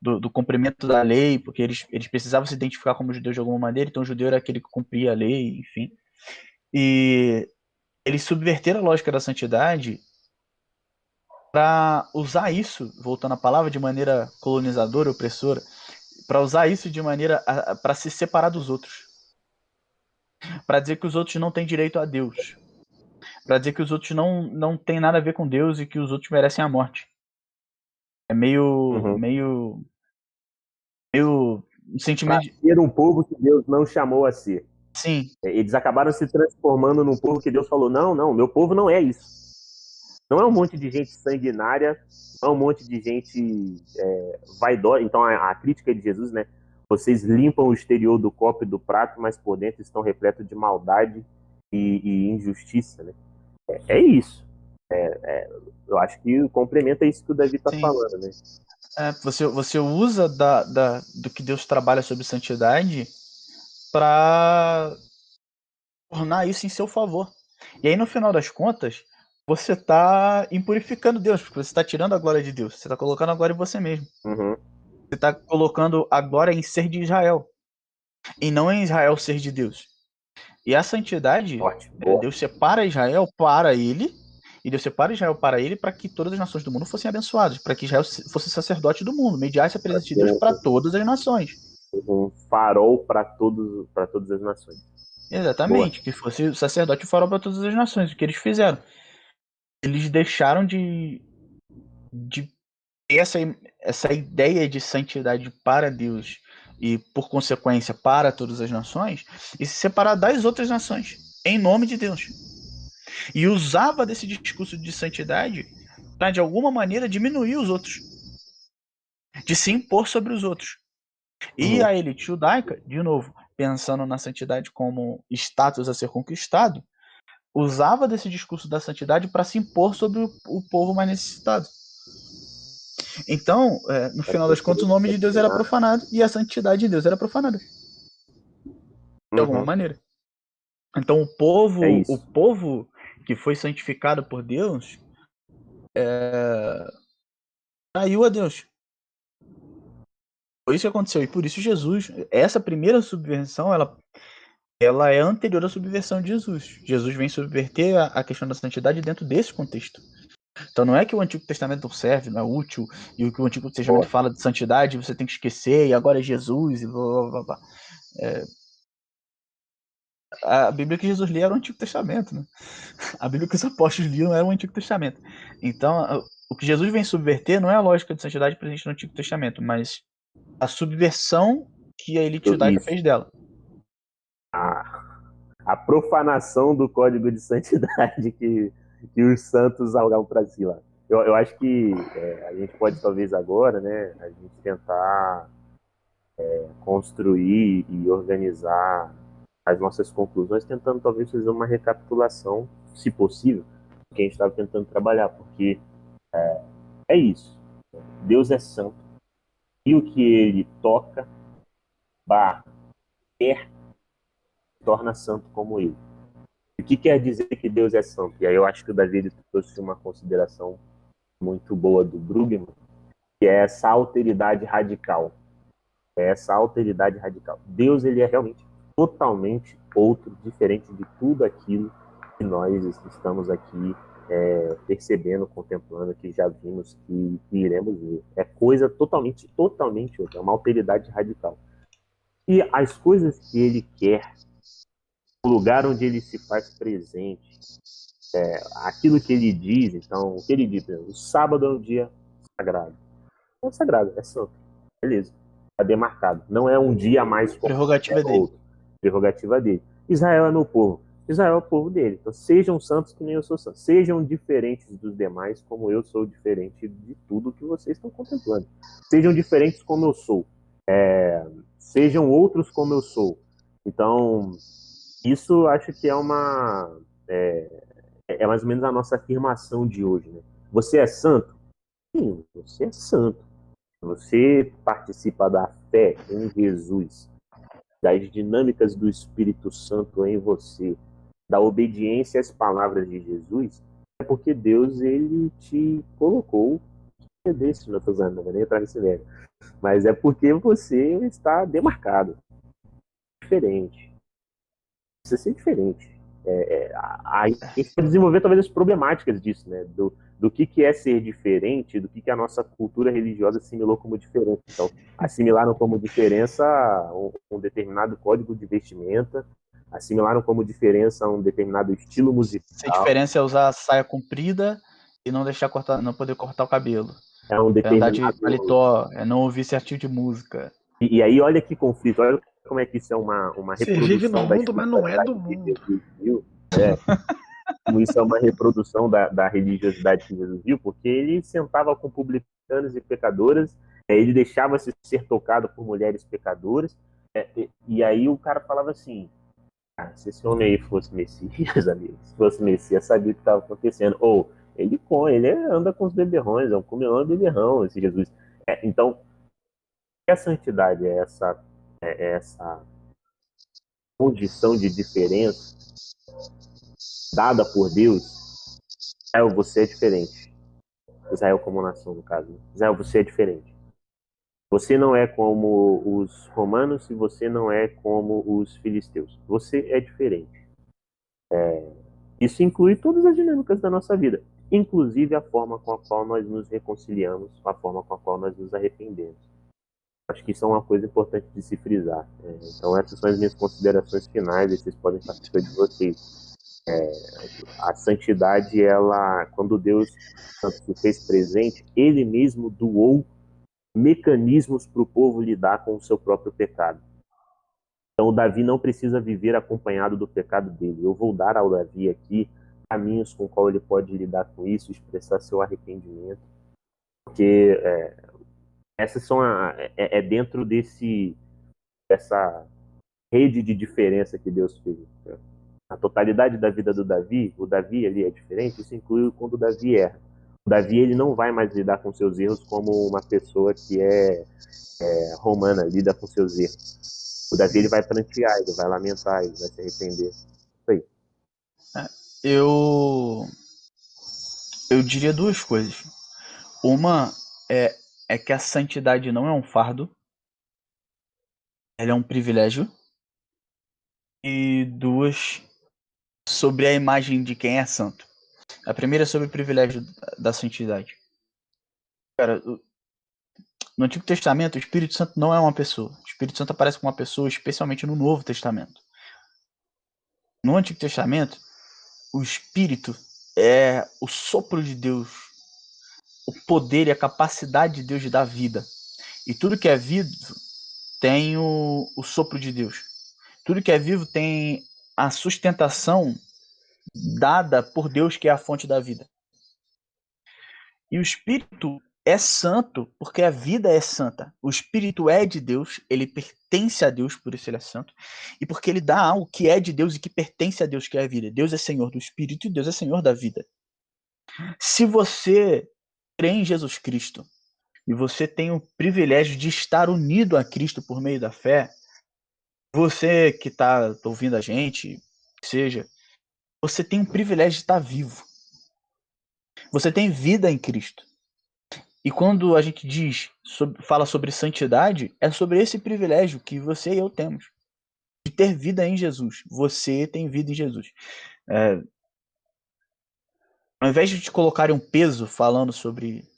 do cumprimento da lei, porque eles precisavam se identificar como judeus de alguma maneira, então o judeu era aquele que cumpria a lei, enfim. E eles subverteram a lógica da santidade para usar isso, voltando à palavra, de maneira colonizadora, opressora, para usar isso de maneira para se separar dos outros, para dizer que os outros não têm direito a Deus, para dizer que os outros não têm nada a ver com Deus e que os outros merecem a morte. É meio um sentimento de... Ser um povo que Deus não chamou a ser. Sim. Eles acabaram se transformando num povo que Deus falou, não, meu povo não é isso. Não é um monte de gente sanguinária, não é um monte de gente vaidosa. Então a crítica de Jesus, né? Vocês limpam o exterior do copo e do prato, mas por dentro estão repletos de maldade e injustiça, né? É isso. Eu acho que complementa isso que o Davi está falando, né? Você usa do que Deus trabalha sobre santidade para tornar isso em seu favor. E aí, no final das contas, você está impurificando Deus, porque você está tirando a glória de Deus. Você está colocando a glória em você mesmo. Uhum. Você está colocando a glória em ser de Israel. E não em Israel ser de Deus. E a santidade, Deus separa Israel para ele, e Deus separa Israel para ele para que todas as nações do mundo fossem abençoadas, para que Israel fosse sacerdote do mundo, mediasse a presença de Deus para todas as nações. Um farol para todas as nações. Exatamente, que fosse sacerdote e farol para todas as nações, o que eles fizeram. eles deixaram de ter essa ideia de santidade para Deus e, por consequência, para todas as nações, e se separar das outras nações, em nome de Deus. E usava desse discurso de santidade para, de alguma maneira, diminuir os outros, de se impor sobre os outros. E a elite judaica, de novo, pensando na santidade como status a ser conquistado, usava desse discurso da santidade para se impor sobre o povo mais necessitado. Então, no final das contas, o nome de Deus era profanado e a santidade de Deus era profanada. De alguma maneira. Então, o povo que foi santificado por Deus traiu a Deus. Foi isso que aconteceu. E por isso Jesus, essa primeira subversão, ela é anterior à subversão de Jesus. Jesus vem subverter a questão da santidade dentro desse contexto. Então não é que o Antigo Testamento não serve, não é útil, e o que o Antigo Testamento fala de santidade você tem que esquecer, e agora é Jesus, e blá blá blá blá. A Bíblia que Jesus lia era o Antigo Testamento, né? A Bíblia que os apóstolos liam era o Antigo Testamento. Então, o que Jesus vem subverter não é a lógica de santidade presente no Antigo Testamento, mas a subversão que a elite judaica fez dela. A profanação do código de santidade que os santos algavam para si lá. Eu acho que a gente pode, talvez agora, né, a gente tentar construir e organizar as nossas conclusões, tentando talvez fazer uma recapitulação, se possível, do que a gente estava tentando trabalhar, porque é isso. Deus é santo. E o que ele toca, quer, torna santo como ele. O que quer dizer que Deus é santo? E aí eu acho que o Davi ele trouxe uma consideração muito boa do Brueggemann, que é essa alteridade radical. Deus ele é realmente totalmente outro, diferente de tudo aquilo que nós estamos aqui percebendo, contemplando, que já vimos, que iremos ver. É coisa totalmente outra, é uma alteridade radical. E as coisas que ele quer, o lugar onde ele se faz presente, aquilo que ele diz, então, o que ele diz, o sábado é um dia sagrado. É sagrado, é santo. Beleza. Está demarcado. Não é um dia mais como prerrogativa dele. Outro. Prerrogativa dele. Israel é meu povo. Israel é o povo dele. Então sejam santos que nem eu sou santo. Sejam diferentes dos demais como eu sou diferente de tudo que vocês estão contemplando. Sejam diferentes como eu sou. Sejam outros como eu sou. Então, isso acho que é mais ou menos a nossa afirmação de hoje. Né? Você é santo? Sim, você é santo. Você participa da fé em Jesus, das dinâmicas do Espírito Santo em você, da obediência às palavras de Jesus, é porque Deus ele te colocou desse, não estou usando, não vou nem entrar nesse velho, mas é porque você está demarcado, diferente. Precisa ser diferente. A gente pode desenvolver talvez as problemáticas disso, né? Do que é ser diferente, do que a nossa cultura religiosa assimilou como diferente. Então, assimilaram como diferença um determinado código de vestimenta, assimilaram como diferença um determinado estilo musical. Se a diferença é usar a saia comprida e não deixar não poder cortar o cabelo. É um determinado... andar de paletó, não ouvir certo tipo de música. E aí, olha que conflito, olha como é que isso é uma reprodução. Você vive no mundo, mas não é do mundo. Como isso é uma reprodução da religiosidade que Jesus viu, porque ele sentava com publicanos e pecadoras, ele deixava-se ser tocado por mulheres pecadoras, e aí o cara falava assim, se esse homem aí fosse Messias, amigo, se fosse Messias, sabia o que estava acontecendo. Ou ele anda com os beberrões, é um comilão de beberrão, esse Jesus. Então, a santidade é essa condição de diferença dada por Deus. Israel, você é diferente. Israel como nação, no caso. Israel, você é diferente. Você não é como os romanos e você não é como os filisteus. Você é diferente. Isso inclui todas as dinâmicas da nossa vida, inclusive a forma com a qual nós nos reconciliamos, a forma com a qual nós nos arrependemos. Acho que isso é uma coisa importante de se frisar. Então essas são as minhas considerações finais, e vocês podem participar de vocês. A santidade, ela, quando Deus se fez presente, ele mesmo doou mecanismos para o povo lidar com o seu próprio pecado. Então, o Davi não precisa viver acompanhado do pecado dele. Eu vou dar ao Davi aqui caminhos com qual ele pode lidar com isso, expressar seu arrependimento, porque essas são dentro dessa rede de diferença que Deus fez. A totalidade da vida do Davi, o Davi ali é diferente, isso inclui quando o Davi erra. O Davi, ele não vai mais lidar com seus erros como uma pessoa que é romana, lida com seus erros. O Davi, ele vai prantear, ele vai lamentar, ele vai se arrepender. Isso aí. Eu diria duas coisas. Uma é que a santidade não é um fardo, ela é um privilégio. E duas, sobre a imagem de quem é santo. A primeira é sobre o privilégio da santidade. Cara, no Antigo Testamento, o Espírito Santo não é uma pessoa. O Espírito Santo aparece como uma pessoa, especialmente no Novo Testamento. No Antigo Testamento, o Espírito é o sopro de Deus, o poder e a capacidade de Deus de dar vida. E tudo que é vivo tem o sopro de Deus. Tudo que é vivo tem a sustentação dada por Deus, que é a fonte da vida. E o Espírito é santo porque a vida é santa. O Espírito é de Deus, ele pertence a Deus, por isso ele é santo. E porque ele dá algo que é de Deus e que pertence a Deus, que é a vida. Deus é Senhor do Espírito e Deus é Senhor da vida. Se você crê em Jesus Cristo e você tem o privilégio de estar unido a Cristo por meio da fé, você que está ouvindo a gente, que seja, você tem o privilégio de estar vivo. Você tem vida em Cristo. E quando a gente fala sobre santidade, é sobre esse privilégio que você e eu temos. De ter vida em Jesus. Você tem vida em Jesus. Ao invés de te colocarem um peso falando sobre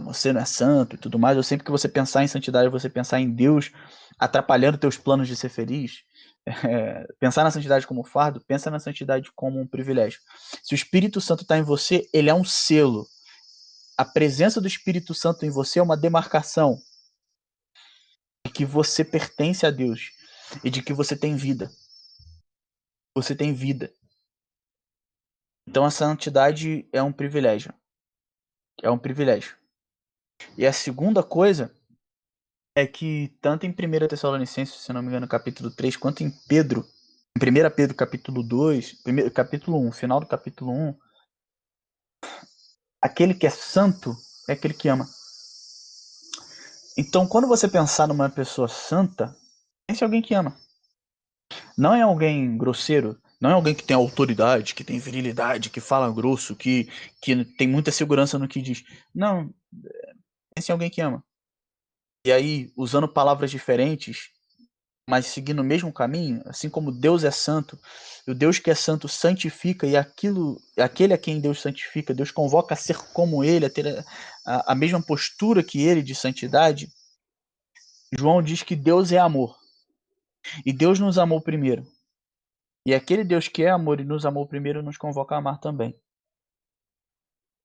você não é santo e tudo mais, ou sempre que você pensar em santidade, você pensar em Deus atrapalhando teus planos de ser feliz, pensar na santidade como fardo, pensa na santidade como um privilégio. Se o Espírito Santo está em você, ele é um selo. A presença do Espírito Santo em você é uma demarcação de que você pertence a Deus e de que você tem vida. Você tem vida. Então a santidade é um privilégio. É um privilégio. E a segunda coisa é que tanto em 1 Tessalonicenses, se não me engano, capítulo 3, quanto em Pedro, em 1 Pedro capítulo 2, capítulo 1, final do capítulo 1, aquele que é santo é aquele que ama. Então, quando você pensar numa pessoa santa, pense em alguém que ama. Não é alguém grosseiro, não é alguém que tem autoridade, que tem virilidade, que fala grosso, que tem muita segurança no que diz. Não, pense em alguém que ama. E aí, usando palavras diferentes, mas seguindo o mesmo caminho, assim como Deus é santo, e o Deus que é santo santifica, e aquele a quem Deus santifica, Deus convoca a ser como ele, a ter a mesma postura que ele de santidade. João diz que Deus é amor. E Deus nos amou primeiro. E aquele Deus que é amor e nos amou primeiro nos convoca a amar também.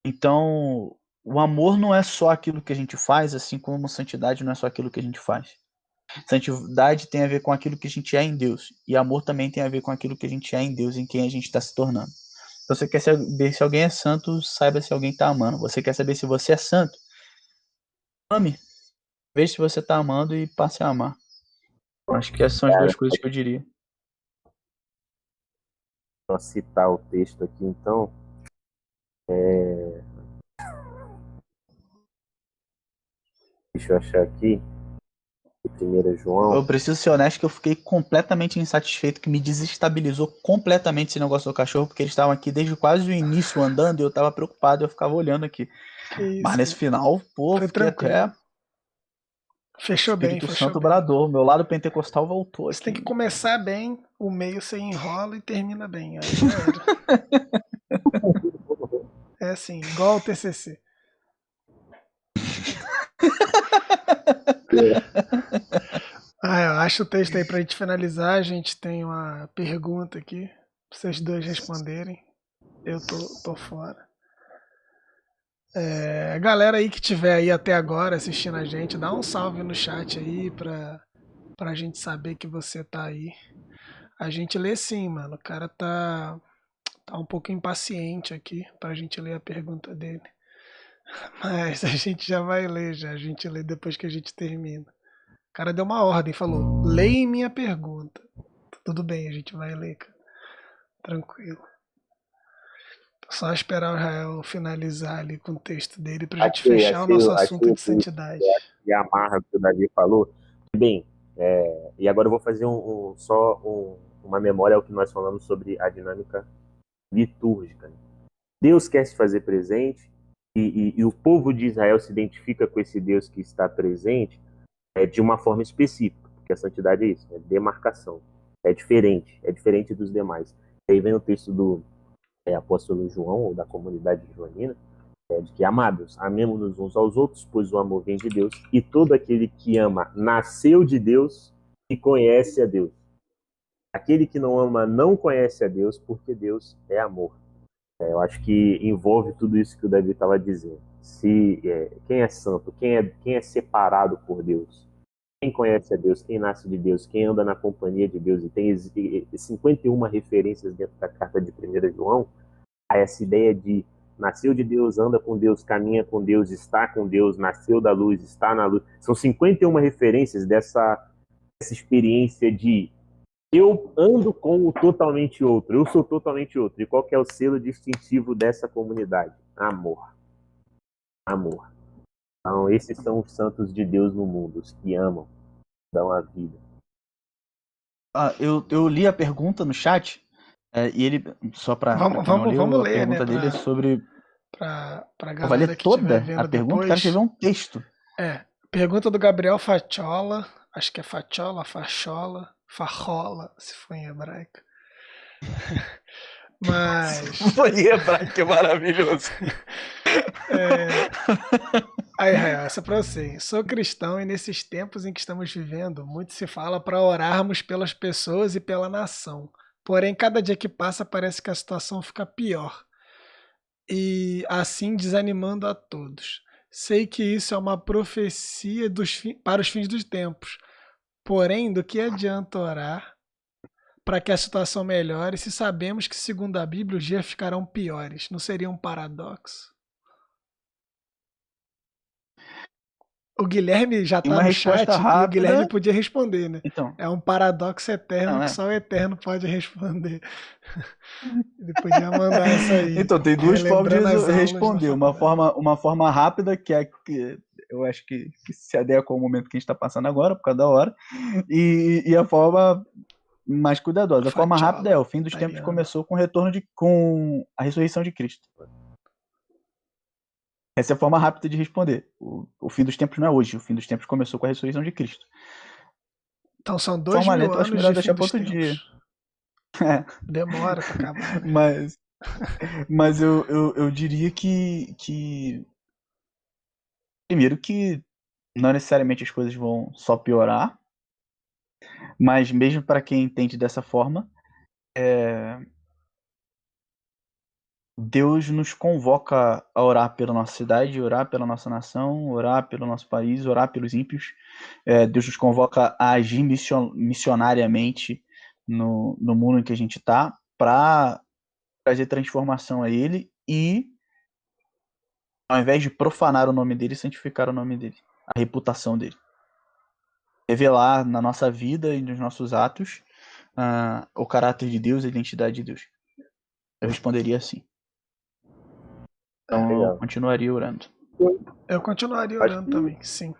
Então, o amor não é só aquilo que a gente faz, assim como santidade não é só aquilo que a gente faz. Santidade tem a ver com aquilo que a gente é em Deus. E amor também tem a ver com aquilo que a gente é em Deus, em quem a gente está se tornando. Então, você quer saber se alguém é santo, saiba se alguém está amando. Você quer saber se você é santo? Ame. Veja se você está amando e passe a amar. Acho que essas são as duas coisas que eu diria. Vou citar o texto aqui, então. Deixa eu achar aqui. 1 João. Eu preciso ser honesto que eu fiquei completamente insatisfeito, que me desestabilizou completamente esse negócio do cachorro, porque eles estavam aqui desde quase o início andando e eu tava preocupado, eu ficava olhando aqui. Mas nesse final, pô, Foi fiquei tranquilo. até... Fechou bem, Espírito fechou Santo bem. bradou, meu lado pentecostal voltou Você aqui. tem que começar bem, o meio você enrola e termina bem. Aí já era. É assim, igual o TCC. Eu acho o texto aí pra gente finalizar. A gente tem uma pergunta aqui. vocês dois responderem. Eu tô fora. Galera aí que tiver aí até agora assistindo a gente, dá um salve no chat aí pra gente saber que você tá aí. A gente lê sim, mano. O cara tá um pouco impaciente aqui pra gente ler a pergunta dele. Mas a gente já vai ler já. A gente lê depois que a gente termina. O cara deu uma ordem, falou: leia minha pergunta. Tudo bem, a gente vai ler, cara. Tranquilo. Só esperar o Israel finalizar ali com o texto dele pra gente fechar o nosso assunto de santidade. E amarra o que o Davi falou. Bem, e agora eu vou fazer uma memória ao que nós falamos sobre a dinâmica litúrgica. Deus quer se fazer presente e o povo de Israel se identifica com esse Deus que está presente de uma forma específica, porque a santidade é isso, é demarcação, é diferente dos demais. E aí vem o texto do apóstolo João, ou da comunidade joanina, de que, amados, amemo-nos uns aos outros, pois o amor vem de Deus, e todo aquele que ama nasceu de Deus e conhece a Deus. Aquele que não ama não conhece a Deus, porque Deus é amor. Eu acho que envolve tudo isso que o Davi estava dizendo. Quem é santo, quem é separado por Deus, quem conhece a Deus, quem nasce de Deus, quem anda na companhia de Deus, e tem 51 referências dentro da carta de 1 João, a essa ideia de nasceu de Deus, anda com Deus, caminha com Deus, está com Deus, nasceu da luz, está na luz. São 51 referências dessa experiência de eu ando com o totalmente outro, eu sou totalmente outro. E qual que é o selo distintivo dessa comunidade? Amor. Amor. Então, esses são os santos de Deus no mundo, os que amam, dão a vida. Eu li a pergunta no chat, e ele, só pra quem não leu, vamos a ler, pergunta né, dele é sobre... pra Eu vou ler galera que toda estiver a vendo pergunta, o cara depois. escreveu um texto. Pergunta do Gabriel Fachola, acho que é Fachola, se for em hebraico. Mas... Foi em hebraico, que maravilhoso. Aí, essa é pra você. Sou cristão e nesses tempos em que estamos vivendo, muito se fala para orarmos pelas pessoas e pela nação. Porém, cada dia que passa parece que a situação fica pior. E assim desanimando a todos. Sei que isso é uma profecia para os fins dos tempos. Porém, do que adianta orar para que a situação melhore se sabemos que, segundo a Bíblia, os dias ficarão piores? Não seria um paradoxo? O Guilherme já tá Uma no resposta chat e o Guilherme rápida. podia responder, né? Então, É um paradoxo eterno que só o eterno pode responder. Ele podia mandar essa aí. Então, tem duas formas de relembrando as aulas responder. da Uma forma rápida, que é que eu acho que se adequa ao momento que a gente está passando agora, por causa da hora, e a forma mais cuidadosa. A forma rápida é: o fim dos tempos começou com o retorno com a ressurreição de Cristo. Essa é a forma rápida de responder. O fim dos tempos não é hoje. O fim dos tempos começou com a ressurreição de Cristo. Então são 2 mil lenta, eu acho anos melhor de deixar fim para dos outro tempos. dia. Demora pra acabar, né? Mas eu diria que primeiro que não necessariamente as coisas vão só piorar, mas mesmo para quem entende dessa forma, Deus nos convoca a orar pela nossa cidade, orar pela nossa nação, orar pelo nosso país, orar pelos ímpios. Deus nos convoca a agir missionariamente no mundo em que a gente está, para trazer transformação a ele e, ao invés de profanar o nome dele, santificar o nome dele, a reputação dele. Revelar na nossa vida e nos nossos atos o caráter de Deus, a identidade de Deus. Eu responderia assim. Então eu continuaria orando. Eu continuaria orando também, sim.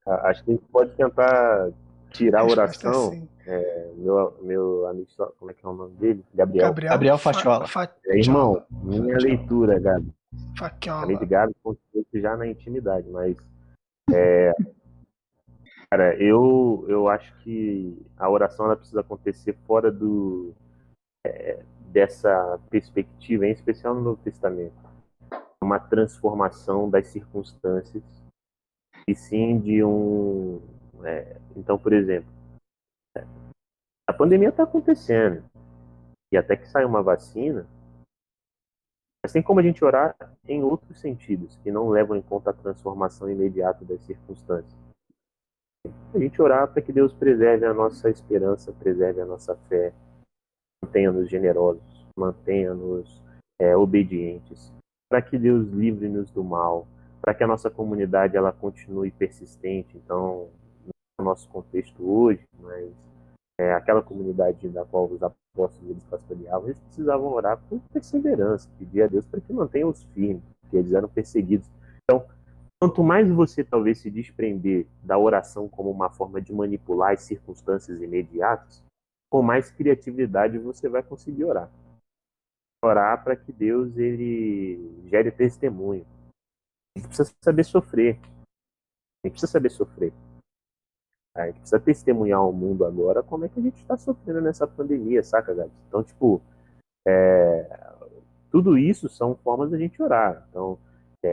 Acho que a gente pode tentar tirar a oração. É Meu amigo, como é que é o nome dele? Gabriel Fachola. Irmão, minha leitura, Gabi. Fachola. Além de Gabi, já na intimidade, mas cara, eu acho que a oração ela precisa acontecer fora dessa perspectiva, em especial no Novo Testamento. Uma transformação das circunstâncias e sim de então, por exemplo, a pandemia está acontecendo. e até que saia uma vacina, mas tem como a gente orar em outros sentidos, que não levam em conta a transformação imediata das circunstâncias. A gente orar para que Deus preserve a nossa esperança, preserve a nossa fé, mantenha-nos generosos, mantenha-nos obedientes, para que Deus livre-nos do mal, para que a nossa comunidade ela continue persistente. Então, no nosso contexto hoje, mas aquela comunidade da qual os apóstolos eles pastoreavam, eles precisavam orar com perseverança, pedir a Deus para que mantenha-os firmes, porque eles eram perseguidos. Então, quanto mais você talvez se desprender da oração como uma forma de manipular as circunstâncias imediatas, com mais criatividade você vai conseguir orar. Orar para que Deus ele gere testemunho. A gente precisa saber sofrer. A gente precisa saber sofrer. A gente precisa testemunhar ao mundo agora como é que a gente está sofrendo nessa pandemia, saca, galera? Então, tipo, tudo isso são formas da gente orar. Então,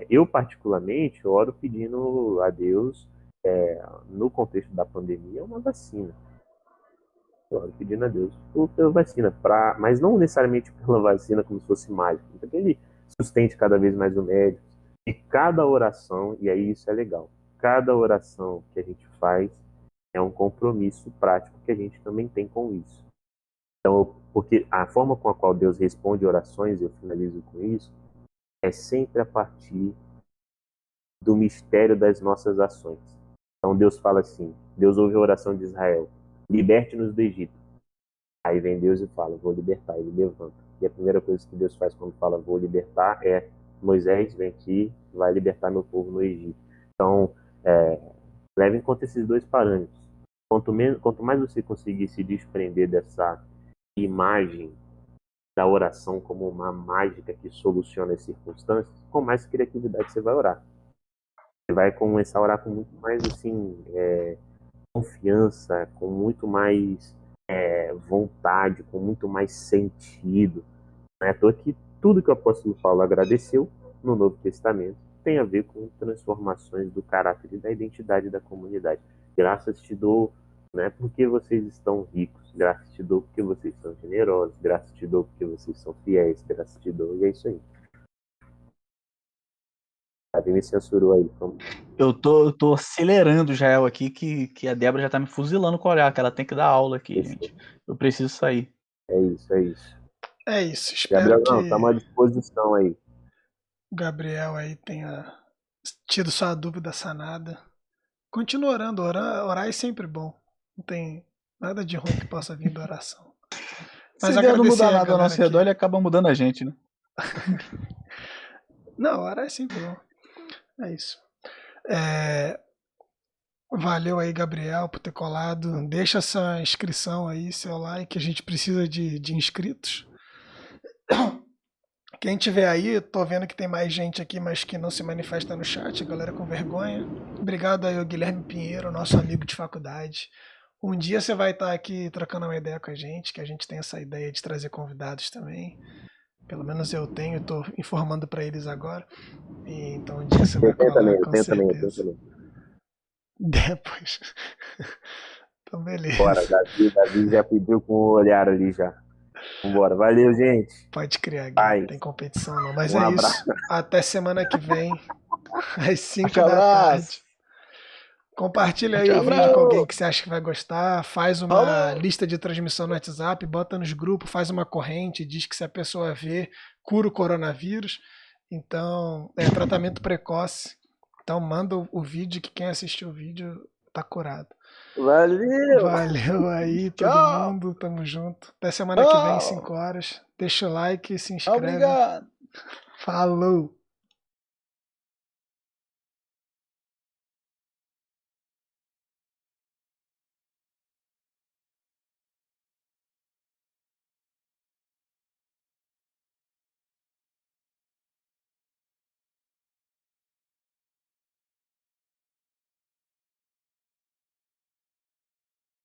eu particularmente oro pedindo a Deus, no contexto da pandemia, uma vacina. Eu oro pedindo a Deus pela vacina, mas não necessariamente pela vacina como se fosse mágica. Então, que ele sustente cada vez mais o médico. E cada oração, e aí isso é legal, cada oração que a gente faz é um compromisso prático que a gente também tem com isso. Então, porque a forma com a qual Deus responde orações, eu finalizo com isso, é sempre a partir do mistério das nossas ações. Então Deus fala assim, Deus ouve a oração de Israel, liberte-nos do Egito. Aí vem Deus e fala, vou libertar, ele levanta. E a primeira coisa que Deus faz quando fala vou libertar é, Moisés, vem aqui, vai libertar meu povo no Egito. Então, leve em conta esses dois parâmetros. Quanto mais você conseguir se desprender dessa imagem da oração como uma mágica que soluciona as circunstâncias, com mais criatividade você vai orar. Você vai começar a orar com muito mais assim, confiança, com muito mais vontade, com muito mais sentido. Não é à toa que tudo que o apóstolo Paulo agradeceu no Novo Testamento tem a ver com transformações do caráter e da identidade da comunidade. Graças te dou, não é porque vocês estão ricos, graças te dou porque vocês são generosos, graças te dou porque vocês são fiéis, graças te dou, e é isso aí. Alguém me censurou aí. Como... Eu tô acelerando o Jael aqui, que a Débora já tá me fuzilando com o olhar, que ela tem que dar aula aqui, gente. Eu preciso sair. É isso, é isso. É isso, espero Gabriel, que não, tá à disposição aí. o Gabriel aí tenha tido sua dúvida sanada. Continua orando, orar é sempre bom. Não tem nada de ruim que possa vir da oração. Mas se Deus não mudar nada ao nosso redor, ele acaba mudando a gente, né? Não, orar é sempre bom. É isso. Valeu aí, Gabriel, por ter colado. Deixa essa inscrição aí, seu like. A gente precisa de inscritos. Quem tiver aí, tô vendo que tem mais gente aqui, mas que não se manifesta no chat, a galera com vergonha. Obrigado aí ao Guilherme Pinheiro, nosso amigo de faculdade. Um dia você vai estar aqui trocando uma ideia com a gente, que a gente tem essa ideia de trazer convidados também. Pelo menos eu tenho, estou informando para eles agora. E então um dia você vai colar, com certeza. Eu também. Depois. Então beleza. Bora, Davi já pediu com o olhar ali já. Vambora, valeu, gente. Pode criar, Gui, não tem competição não. Mas abraço. Isso, até semana que vem, às 5 da tarde. Compartilha aí o vídeo com alguém que você acha que vai gostar, faz uma lista de transmissão no WhatsApp, bota nos grupos, faz uma corrente, diz que se a pessoa vê, cura o coronavírus. Então, é tratamento precoce. Então manda o vídeo que quem assistiu o vídeo tá curado. Valeu! Valeu aí, todo mundo. Tamo junto. Até semana que vem, 5 horas. Deixa o like, se inscreve. Obrigado. Falou!